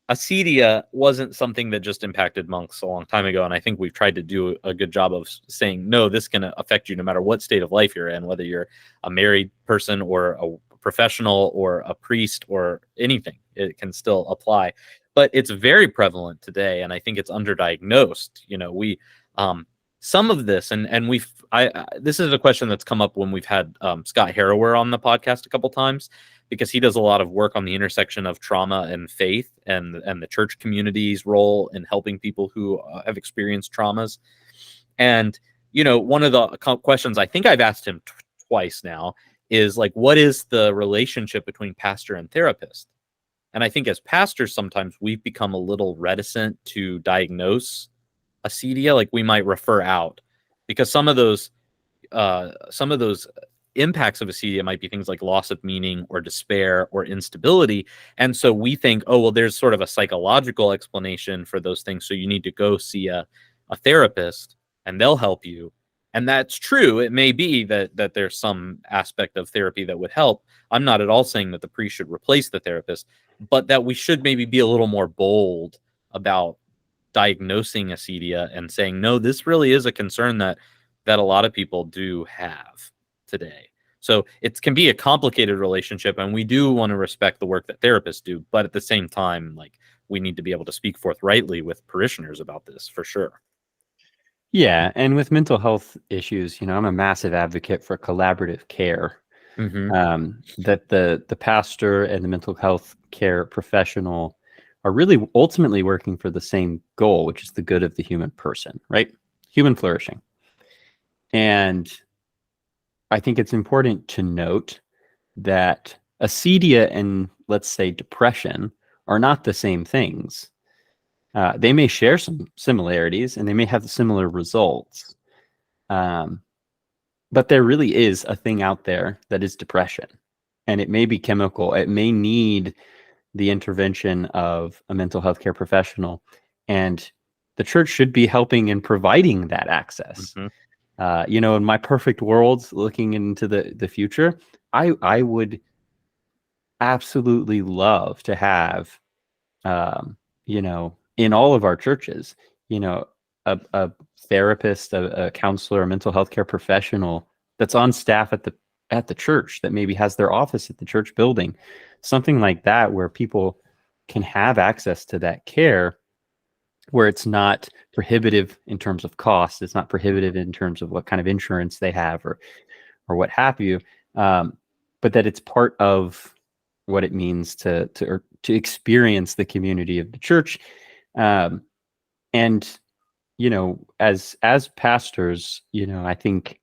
acedia wasn't something that just impacted monks a long time ago. And I think we've tried to do a good job of saying, no, this can affect you no matter what state of life you're in, whether you're a married person or a professional or a priest or anything. It can still apply. But it's very prevalent today. And I think it's underdiagnosed. Some of this, and this is a question that's come up when we've had Scott Harrower on the podcast a couple times, because he does a lot of work on the intersection of trauma and faith and the church community's role in helping people who have experienced traumas. And one of the questions I think I've asked him twice now is like, what is the relationship between pastor and therapist? And I think as pastors, sometimes we've become a little reticent to diagnose acedia. Like, we might refer out because some of those impacts of acedia might be things like loss of meaning or despair or instability. And so we think, oh, well, there's sort of a psychological explanation for those things. So you need to go see a therapist and they'll help you. And that's true. It may be that there's some aspect of therapy that would help. I'm not at all saying that the priest should replace the therapist, but that we should maybe be a little more bold about diagnosing acedia and saying, no, this really is a concern that a lot of people do have today. So it can be a complicated relationship, and we do want to respect the work that therapists do, but at the same time, like, we need to be able to speak forthrightly with parishioners about this for sure.
Yeah, and with mental health issues, I'm a massive advocate for collaborative care. That the pastor and the mental health care professional are really ultimately working for the same goal, which is the good of the human person, right? Human flourishing. And I think it's important to note that acedia and, let's say, depression are not the same things. They may share some similarities and they may have similar results. But there really is a thing out there that is depression, and it may be chemical. It may need the intervention of a mental health care professional, and the church should be helping and providing that access. In my perfect world, looking into the future, I would absolutely love to have, in all of our churches, a therapist, a counselor, a mental health care professional that's on staff at the church, that maybe has their office at the church building, something like that, where people can have access to that care, where it's not prohibitive in terms of cost, it's not prohibitive in terms of what kind of insurance they have or what have you, but that it's part of what it means to experience the community of the church. And as pastors, I think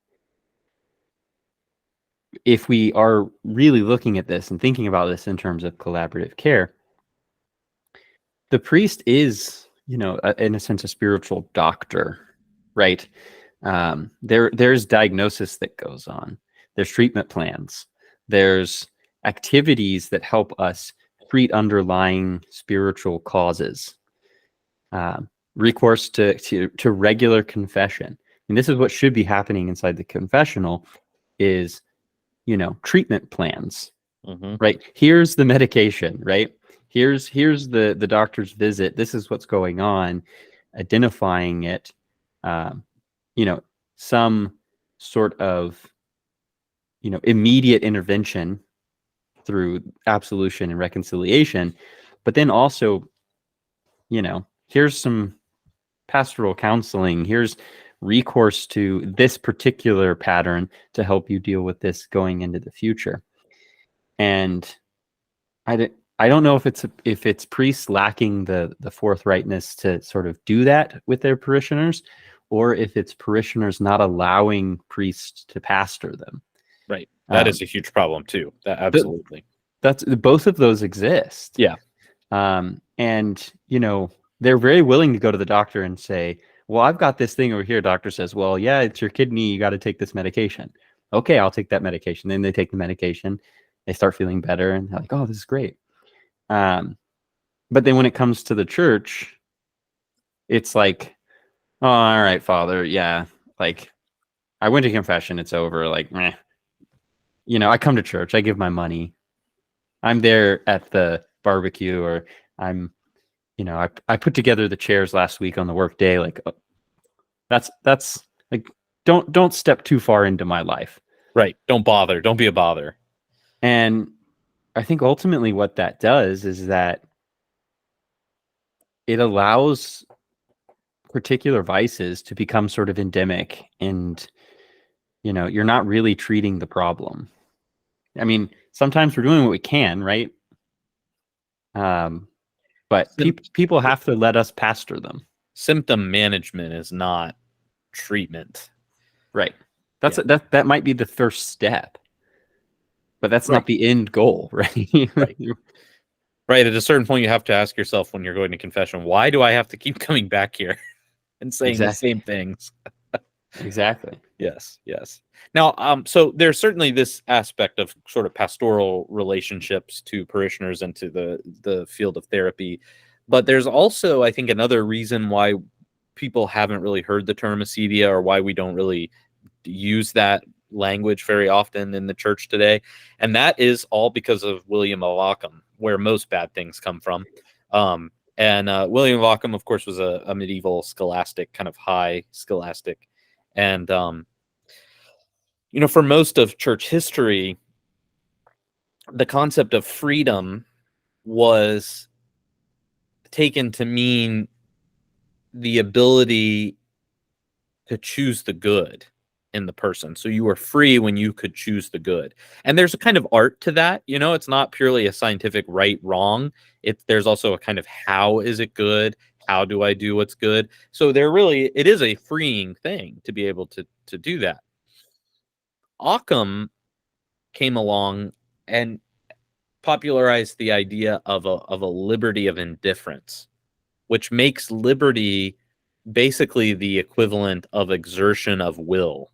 if we are really looking at this and thinking about this in terms of collaborative care, the priest is, in a sense, a spiritual doctor, right? There's diagnosis that goes on. There's treatment plans. There's activities that help us treat underlying spiritual causes. Recourse to regular confession. And this is what should be happening inside the confessional is, treatment plans, right? Here's the medication, right? Here's the doctor's visit. This is what's going on, identifying it, some sort of, immediate intervention through absolution and reconciliation, but then also, here's some pastoral counseling. Here's recourse to this particular pattern to help you deal with this going into the future. And I don't know if it's priests lacking the forthrightness to sort of do that with their parishioners, or if it's parishioners not allowing priests to pastor them.
Right. That is a huge problem too. Absolutely.
That's both of those exist.
Yeah.
And they're very willing to go to the doctor and say, well, I've got this thing over here. Doctor says, well, yeah, it's your kidney. You got to take this medication. Okay, I'll take that medication. Then they take the medication. They start feeling better and they're like, oh, this is great. But then when it comes to the church, it's like, oh, all right, Father. Yeah. Like, I went to confession. It's over. Like, meh. I come to church. I give my money. I'm there at the barbecue, or I'm, I put together the chairs last week on the work day. Like, that's like, don't step too far into my life.
Right. Don't bother. Don't be a bother.
And I think ultimately what that does is that it allows particular vices to become sort of endemic, and, you're not really treating the problem. I mean, sometimes we're doing what we can, right? But people have to let us pastor them.
Symptom management is not treatment.
Right. That might be the first step, but that's
Right.
not the end goal, right?
Right. Right. At a certain point, you have to ask yourself when you're going to confession, why do I have to keep coming back here and saying the
Exactly.
same things?
Exactly.
Yes. Yes. Now, so there's certainly this aspect of sort of pastoral relationships to parishioners and to the field of therapy, but there's also, I think, another reason why people haven't really heard the term acedia, or why we don't really use that language very often in the church today, and that is all because of William of Ockham, where most bad things come from. And William of Ockham, of course, was a medieval scholastic, kind of high scholastic, and for most of church history, the concept of freedom was taken to mean the ability to choose the good in the person. So you were free when you could choose the good. And there's a kind of art to that, it's not purely a scientific right wrong. There's also a kind of how is it good? How do I do what's good? So it is a freeing thing to be able to do that. Occam came along and popularized the idea of a liberty of indifference, which makes liberty basically the equivalent of exertion of will.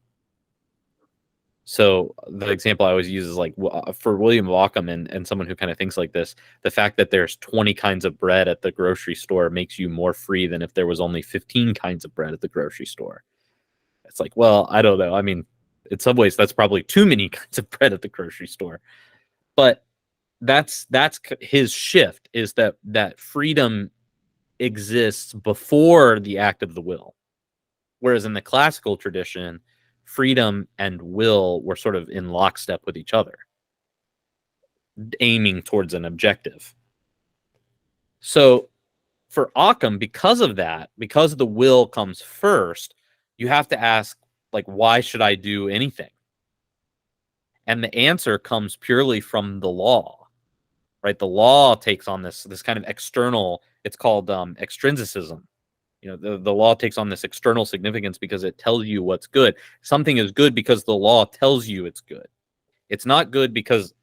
So the example I always use is like for William of Ockham and someone who kind of thinks like this, the fact that there's 20 kinds of bread at the grocery store makes you more free than if there was only 15 kinds of bread at the grocery store. It's like, well, I don't know. I mean, in some ways, that's probably too many kinds of bread at the grocery store. But that's his shift, is that freedom exists before the act of the will. Whereas in the classical tradition, freedom and will were sort of in lockstep with each other, aiming towards an objective. So for Occam, because of that, because the will comes first, you have to ask, like, why should I do anything? And the answer comes purely from the law, right? The law takes on this kind of external, it's called extrinsicism. The law takes on this external significance because it tells you what's good. Something is good because the law tells you it's good. It's not good because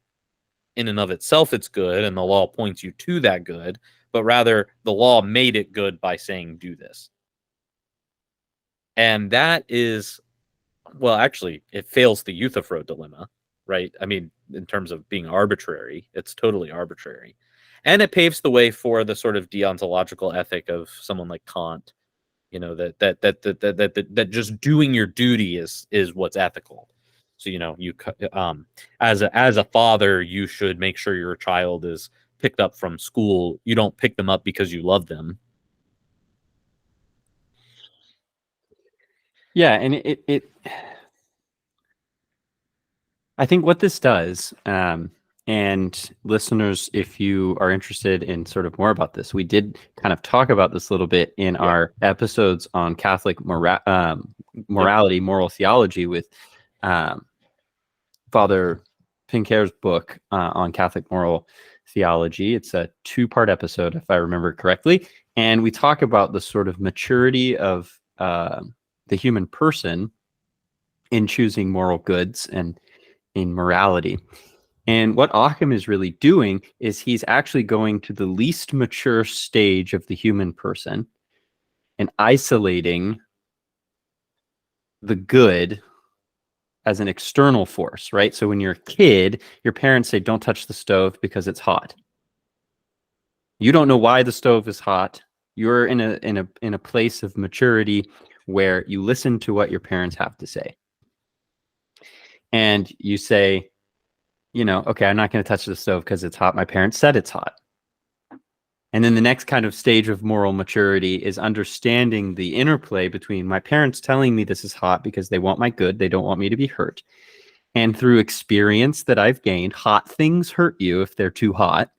in and of itself it's good and the law points you to that good, but rather the law made it good by saying do this. And that is, well, actually, it fails the Euthyphro dilemma, right? I mean, in terms of being arbitrary, it's totally arbitrary. And it paves the way for the sort of deontological ethic of someone like Kant, that just doing your duty is what's ethical. So you as a father, you should make sure your child is picked up from school. You don't pick them up because you love them.
Yeah, and I think what this does, and listeners, if you are interested in sort of more about this, we did kind of talk about this a little bit in our episodes on Catholic morality, moral theology with Father Pincare's book on Catholic moral theology. It's a 2-part episode, if I remember correctly. And we talk about the sort of maturity of the human person in choosing moral goods and in morality. And what Occam is really doing is he's actually going to the least mature stage of the human person and isolating the good as an external force, right? So when you're a kid, your parents say, don't touch the stove because it's hot. You don't know why the stove is hot. You're in a place of maturity where you listen to what your parents have to say. And you say, okay, I'm not going to touch the stove because it's hot. My parents said it's hot. And then the next kind of stage of moral maturity is understanding the interplay between my parents telling me this is hot because they want my good. They don't want me to be hurt. And through experience that I've gained, hot things hurt you if they're too hot.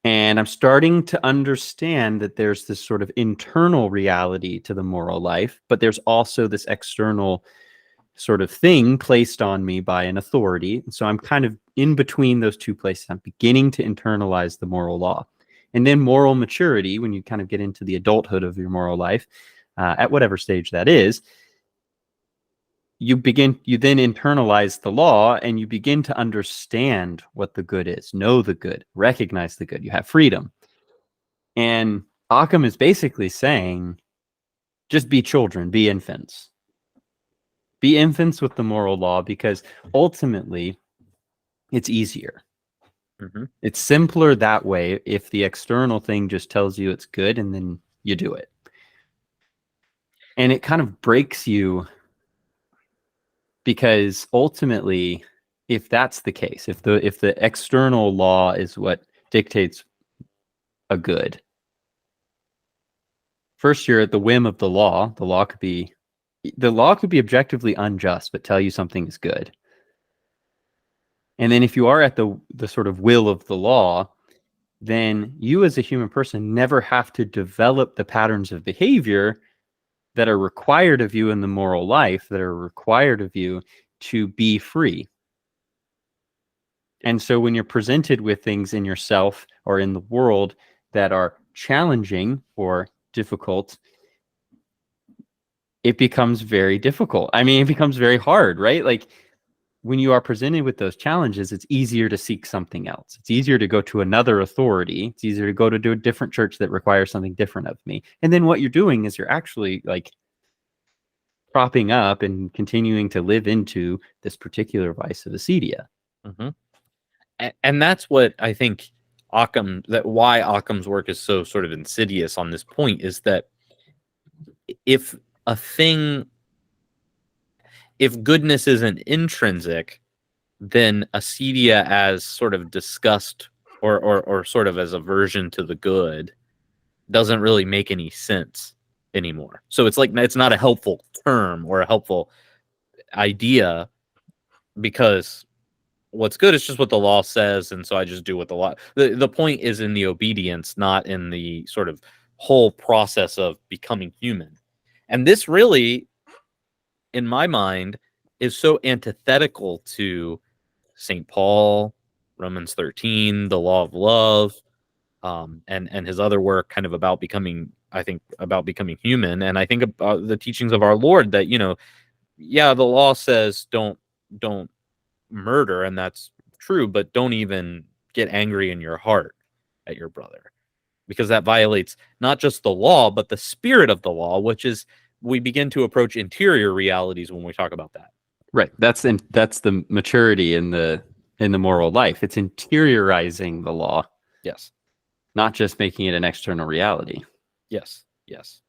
And I'm starting to understand that there's this sort of internal reality to the moral life, but there's also this external sort of thing placed on me by an authority. And so I'm kind of in between those two places. I'm beginning to internalize the moral law. And then moral maturity, when you kind of get into the adulthood of your moral life, at whatever stage that is, you then internalize the law, and you begin to understand what the good is, know the good, recognize the good. You have freedom. And Occam is basically saying, just be children, be infants. Be infants with the moral law, because ultimately it's easier.
Mm-hmm.
It's simpler that way if the external thing just tells you it's good and then you do it. And it kind of breaks you, because ultimately, if that's the case, if the external law is what dictates a good, first you're at the whim of the law. The law could be objectively unjust, but tell you something is good. And then if you are at the sort of will of the law, then you as a human person never have to develop the patterns of behavior that are required of you in the moral life, that are required of you to be free. And so when you're presented with things in yourself or in the world that are challenging or difficult, it becomes very difficult. I mean, it becomes very hard, right? Like, when you are presented with those challenges, it's easier to seek something else. It's easier to go to another authority. It's easier to go to a different church that requires something different of me. And then what you're doing is you're actually like propping up and continuing to live into this particular vice of acedia.
Mm-hmm. And that's what I think why Occam's work is so sort of insidious on this point, is that if goodness isn't intrinsic, then acedia as sort of disgust or sort of as aversion to the good doesn't really make any sense anymore. So it's like, it's not a helpful term or a helpful idea, because what's good is just what the law says, and so I just do what the law. The point is in the obedience, not in the sort of whole process of becoming human. And this really, in my mind, is so antithetical to St. Paul, Romans 13, the law of love, and his other work kind of about becoming, I think, about becoming human. And I think about the teachings of our Lord that, the law says don't murder, and that's true, but don't even get angry in your heart at your brother, because that violates not just the law, but the spirit of the law, which is, we begin to approach interior realities when we talk about that.
Right. That's the maturity in the moral life. It's interiorizing the law.
Yes.
Not just making it an external reality.
Yes. Yes.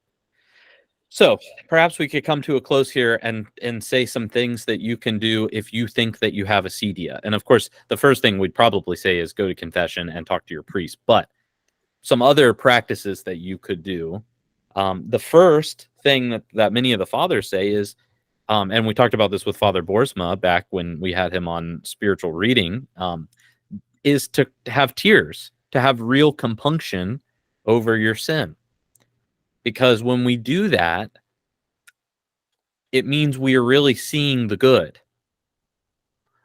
So perhaps we could come to a close here and say some things that you can do if you think that you have acedia. And of course, the first thing we'd probably say is go to confession and talk to your priest. But some other practices that you could do. The first thing that many of the fathers say is, and we talked about this with Father Boersma back when we had him on spiritual reading, is to have tears, to have real compunction over your sin. Because when we do that, it means we are really seeing the good.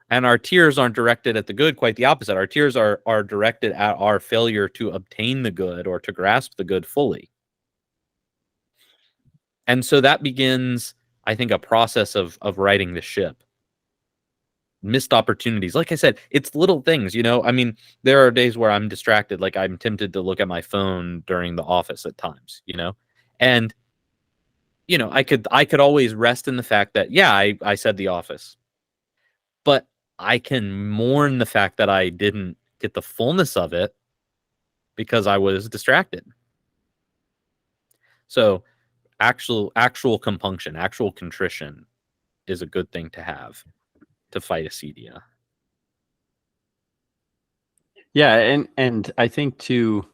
And our tears aren't directed at the good, quite the opposite. Our tears are directed at our failure to obtain the good or to grasp the good fully. And so that begins, I think, a process of righting the ship. Missed opportunities. Like I said, it's little things, I mean, there are days where I'm distracted. Like, I'm tempted to look at my phone during the office at times, and, I could always rest in the fact that, yeah, I said the office, but I can mourn the fact that I didn't get the fullness of it because I was distracted. So actual compunction, actual contrition is a good thing to have to fight acedia.
Yeah, and I think too,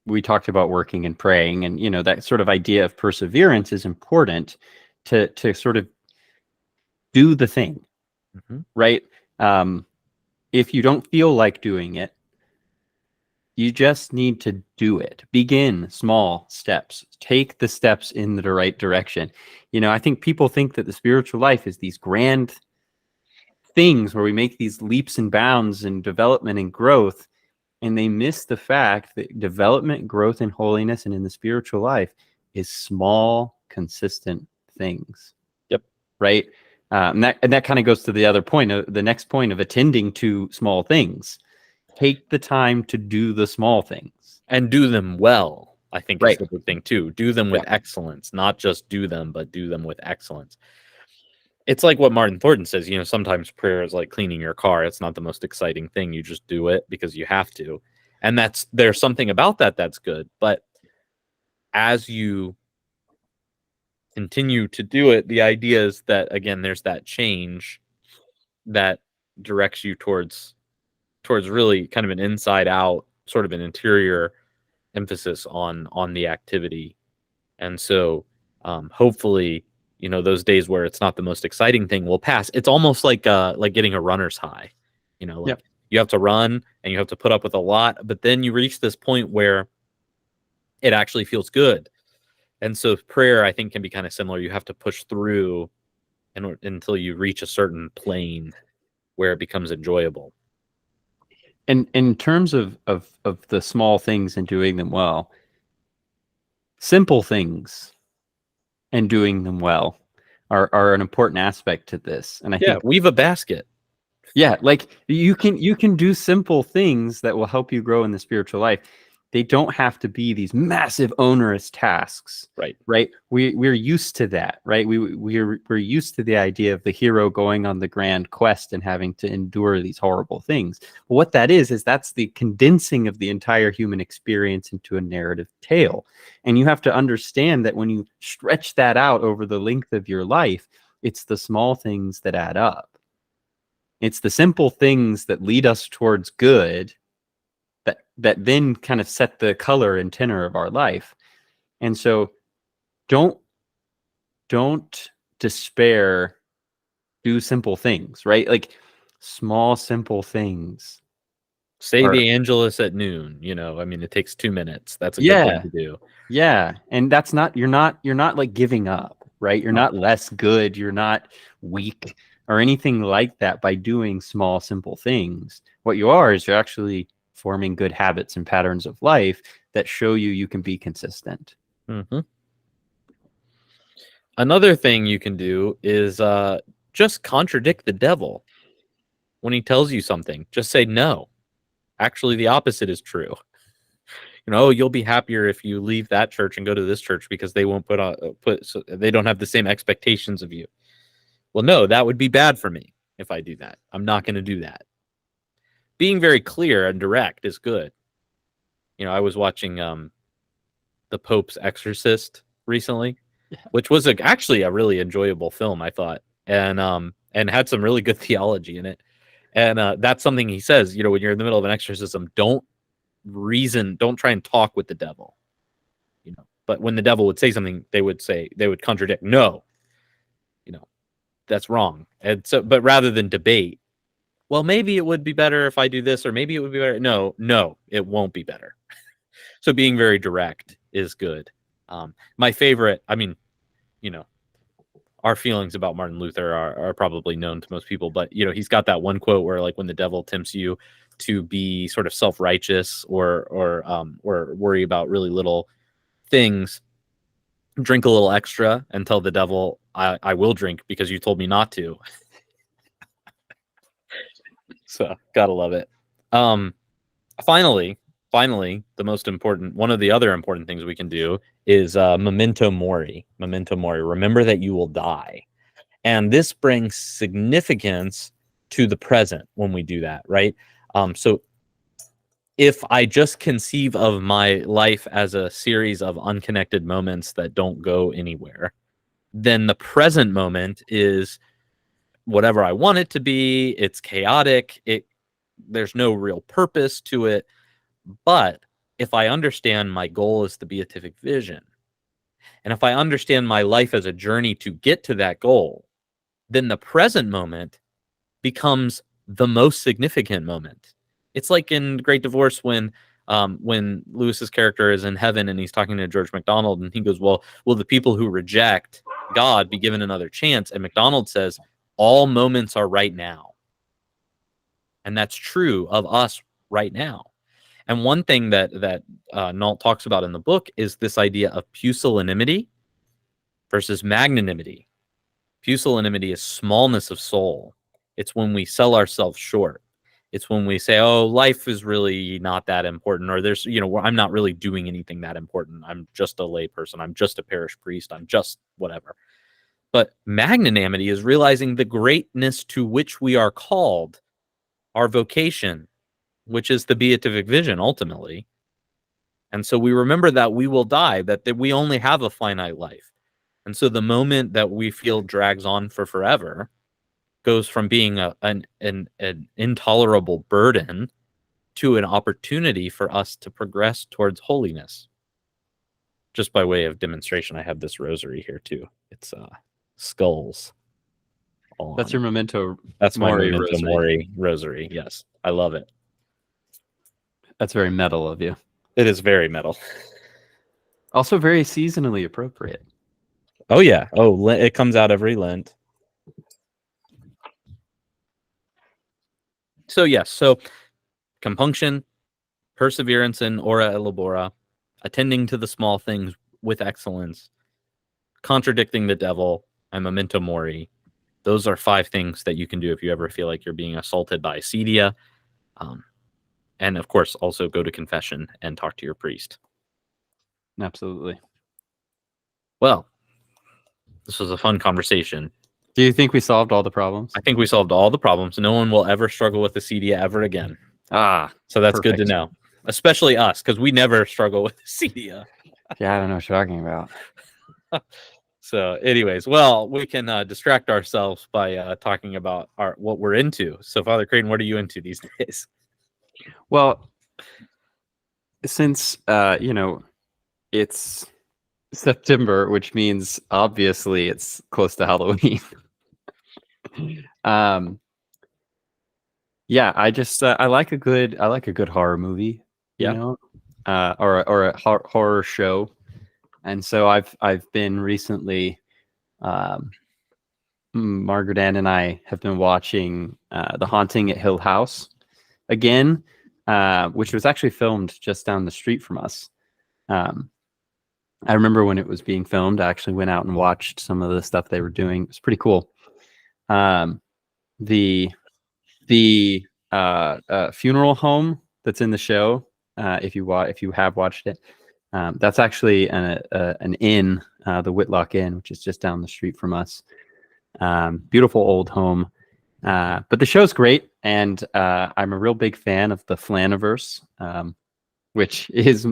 we talked about working and praying, and that sort of idea of perseverance is important to sort of do the thing, right? If you don't feel like doing it, you just need to do it. Begin small steps. Take the steps in the right direction. I think people think that the spiritual life is these grand things where we make these leaps and bounds in development and growth, and they miss the fact that development, growth, and holiness and in the spiritual life is small, consistent things.
Yep.
Right. And that kind of goes to the other point, the next point of attending to small things. Take the time to do the small things.
And do them well, I think, is
Right.
the big thing too. Do them with
Yeah.
excellence, not just do them, but do them with excellence. It's like what Martin Thornton says, sometimes prayer is like cleaning your car. It's not the most exciting thing. You just do it because you have to. And there's something about that that's good. But as you continue to do it, the idea is that, again, there's that change that directs you towards really kind of an inside out, sort of an interior emphasis on the activity. And so hopefully, those days where it's not the most exciting thing will pass. It's almost like getting a runner's high.
Yep.
You have to run and you have to put up with a lot, but then you reach this point where it actually feels good. And so prayer, I think, can be kind of similar. You have to push through until you reach a certain plane where it becomes enjoyable.
And in terms of the small things and doing them well, simple things and doing them well are an important aspect to this. And I think
weave a basket.
Yeah, like you can do simple things that will help you grow in the spiritual life. They don't have to be these massive onerous tasks. Right. We're used to that, right? We're used to the idea of the hero going on the grand quest and having to endure these horrible things. But what that is that's the condensing of the entire human experience into a narrative tale. And you have to understand that when you stretch that out over the length of your life, it's the small things that add up. It's the simple things that lead us towards good that then kind of set the color and tenor of our life. And so don't despair, do simple things, right? Like small, simple things.
Say the Angelus at noon, it takes 2 minutes. That's a good thing to do.
Yeah. And that's not, you're not like giving up, right? You're not less good. You're not weak or anything like that by doing small, simple things. What you are is you're actually forming good habits and patterns of life that show you can be consistent.
Mm-hmm. Another thing you can do is just contradict the devil. When he tells you something, just say no. Actually, the opposite is true. You'll be happier if you leave that church and go to this church because they won't they don't have the same expectations of you. Well, no, that would be bad for me if I do that. I'm not going to do that. Being very clear and direct is good. I was watching The Pope's Exorcist recently, which was actually a really enjoyable film, I thought, and had some really good theology in it. And that's something he says, when you're in the middle of an exorcism, don't try and talk with the devil. But when the devil would say something, they would contradict, no, that's wrong. And so, but rather than debate, well, maybe it would be better if I do this, or maybe it would be better. No, it won't be better. So being very direct is good. My favorite, our feelings about Martin Luther are probably known to most people, but he's got that one quote where, like, when the devil tempts you to be sort of self-righteous or worry about really little things, drink a little extra and tell the devil, I will drink because you told me not to. So gotta love it. Finally, one of the other important things we can do is memento mori. Memento mori. Remember that you will die. And this brings significance to the present when we do that, right? So if I just conceive of my life as a series of unconnected moments that don't go anywhere, then the present moment is whatever I want it to be. It's chaotic. There's no real purpose to it. But if I understand my goal is the beatific vision, and if I understand my life as a journey to get to that goal, then the present moment becomes the most significant moment. It's like in Great Divorce when Lewis's character is in heaven and he's talking to George MacDonald, and he goes, well, will the people who reject God be given another chance? And MacDonald says, all moments are right now. And that's true of us right now. And one thing that Nault talks about in the book is this idea of pusillanimity. versus magnanimity. Pusillanimity is smallness of soul. It's when we sell ourselves short. It's when we say, oh, life is really not that important, or there's, I'm not really doing anything that important. I'm just a lay person. I'm just a parish priest. I'm just whatever. But magnanimity is realizing the greatness to which we are called, our vocation, which is the beatific vision ultimately. And so we remember that we will die, that we only have a finite life. And so the moment that we feel drags on for forever goes from being an intolerable burden to an opportunity for us to progress towards holiness. Just by way of demonstration, I have this rosary here too. It's skulls.
That's your memento.
That's my
Mori
memento
rosary.
mori rosary. Yes, I love it.
That's very metal of you.
It is very metal.
Also very seasonally appropriate.
Oh yeah. Oh, it comes out every Lent. So yes. So compunction, perseverance in ora et labora, attending to the small things with excellence, contradicting the devil, and memento mori. Those are 5 things that you can do if you ever feel like you're being assaulted by Acedia. And of course, also go to confession and talk to your priest.
Absolutely.
Well, this was a fun conversation.
Do you think we solved all the problems?
I think we solved all the problems. No one will ever struggle with Acedia ever again. So that's
perfect.
good to know. Especially us, because we never struggle with Acedia.
Yeah, I don't know what you're talking about.
So anyways, well, we can distract ourselves by talking about what we're into. So Father Creighton, what are you into these days?
Well, since, it's September, which means obviously it's close to Halloween. Yeah, I just I like a good horror movie, or a horror show, and so I've been recently, Margaret Ann and I have been watching The Haunting at Hill House again, which was actually filmed just down the street from us. I remember when it was being filmed, I actually went out and watched some of the stuff they were doing. It was pretty cool. The funeral home that's in the show, if you have watched it, that's actually an inn, the Whitlock Inn, which is just down the street from us. Beautiful old home. But the show's great, and I'm a real big fan of the Flaniverse, which is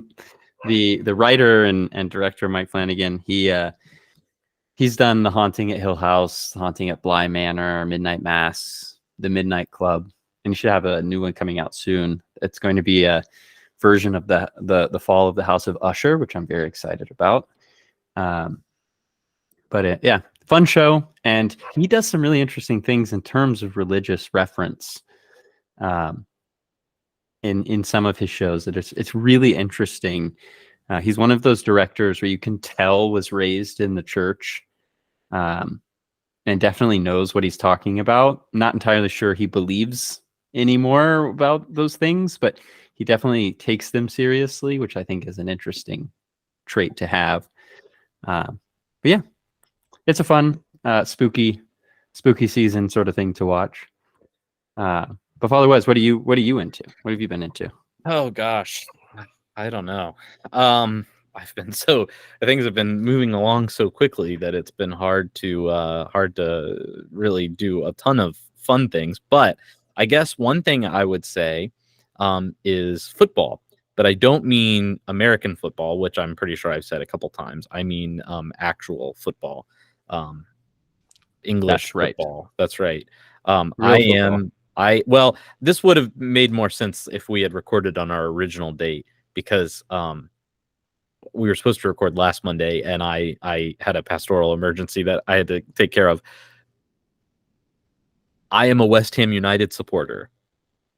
the writer and director Mike Flanagan. He's done The Haunting at Hill House, The Haunting at Bly Manor, Midnight Mass, The Midnight Club, and he should have a new one coming out soon. It's going to be a version of the Fall of the House of Usher, which I'm very excited about. Yeah, fun show, and he does some really interesting things in terms of religious reference in some of his shows. That it's really interesting. He's one of those directors where you can tell was raised in the church, and definitely knows what he's talking about. Not entirely sure he believes anymore about those things, but he definitely takes them seriously, which I think is an interesting trait to have. But yeah, it's a fun, spooky season sort of thing to watch. But Father Wes, what are you into? What have you been into?
Oh gosh, I don't know. Things have been moving along so quickly that it's been hard to really do a ton of fun things. But I guess one thing I would say is football. But I don't mean American football, which I'm pretty sure I've said a couple times. I mean actual football, English football. That's right. This would have made more sense if we had recorded on our original date, because we were supposed to record last Monday, and I had a pastoral emergency that I had to take care of. I am a West Ham United supporter,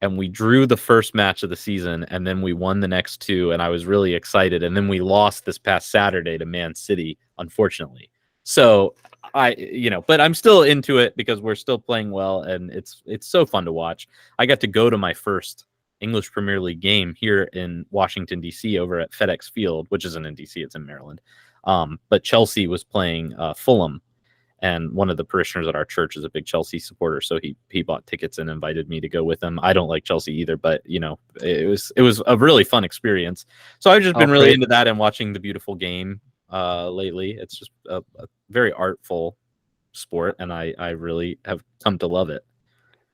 and we drew the first match of the season, and then we won the next 2, and I was really excited. And then we lost this past Saturday to Man City, unfortunately. So but I'm still into it because we're still playing well, and it's so fun to watch. I got to go to my first English Premier League game here in Washington, D.C. over at FedEx Field, which isn't in D.C., it's in Maryland. But Chelsea was playing Fulham, and one of the parishioners at our church is a big Chelsea supporter, so he bought tickets and invited me to go with him. I don't like Chelsea either, but it was a really fun experience. So I've just been really into that and watching the beautiful game lately. It's just a very artful sport, and I really have come to love it.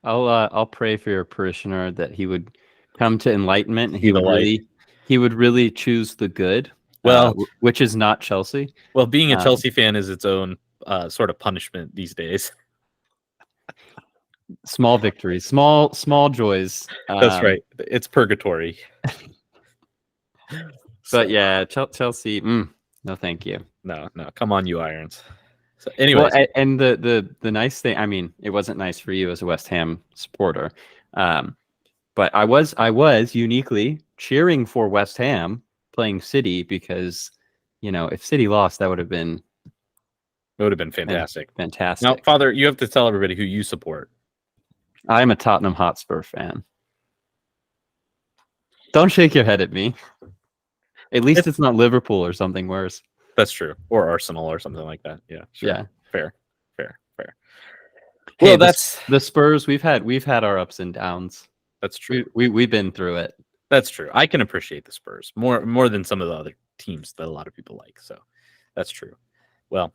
I'll pray for your parishioner that he would come to enlightenment. And he would really choose the good, which is not Chelsea.
Well, being a Chelsea fan is its own sort of punishment these days.
Small victories, small joys.
That's right. It's purgatory.
But yeah, Chelsea. No, thank you.
No. Come on, you Irons. So anyway,
and the nice thing. I mean, it wasn't nice for you as a West Ham supporter, but I was uniquely cheering for West Ham playing City because if City lost, that would have been
fantastic.
Fantastic.
Now, Father, you have to tell everybody who you support.
I'm a Tottenham Hotspur fan. Don't shake your head at me. At least it's not Liverpool or something worse.
That's true. Or Arsenal or something like that. Yeah. Sure.
Yeah.
Fair.
Hey, well, that's the Spurs. We've had our ups and downs.
That's true.
We've been through it.
That's true. I can appreciate the Spurs more than some of the other teams that a lot of people like. So that's true. Well,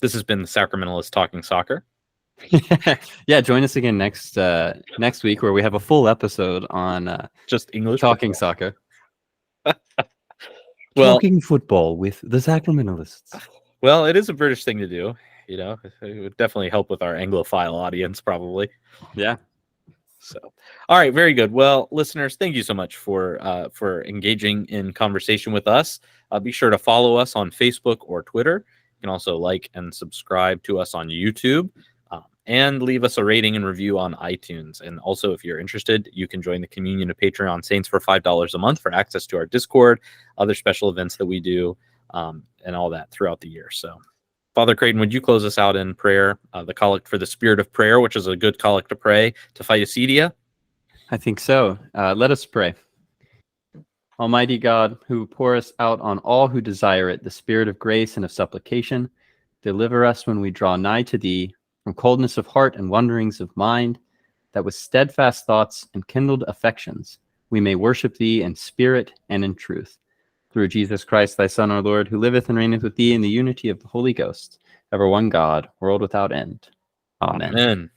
this has been the Sacramentalists Talking Soccer.
Yeah, join us again next week where we have a full episode on
just English
talking
football.
Soccer. Talking football with the Sacramentalists.
Well, it is a British thing to do. It would definitely help with our Anglophile audience, probably.
Yeah.
So, all right, very good. Well, listeners, thank you so much for engaging in conversation with us. Be sure to follow us on Facebook or Twitter. You can also like and subscribe to us on YouTube. And leave us a rating and review on iTunes. And also, if you're interested, you can join the Communion of Patreon Saints for $5 a month for access to our Discord, other special events that we do, and all that throughout the year. So, Father Creighton, would you close us out in prayer, the collect for the Spirit of Prayer, which is a good collect to pray to fight Acedia?
I think so. Let us pray. Almighty God, who pourest out on all who desire it the spirit of grace and of supplication, deliver us when we draw nigh to thee, from coldness of heart and wanderings of mind, that with steadfast thoughts and kindled affections we may worship thee in spirit and in truth. Through Jesus Christ, thy Son, our Lord, who liveth and reigneth with thee in the unity of the Holy Ghost, ever one God, world without end. Amen.
Amen.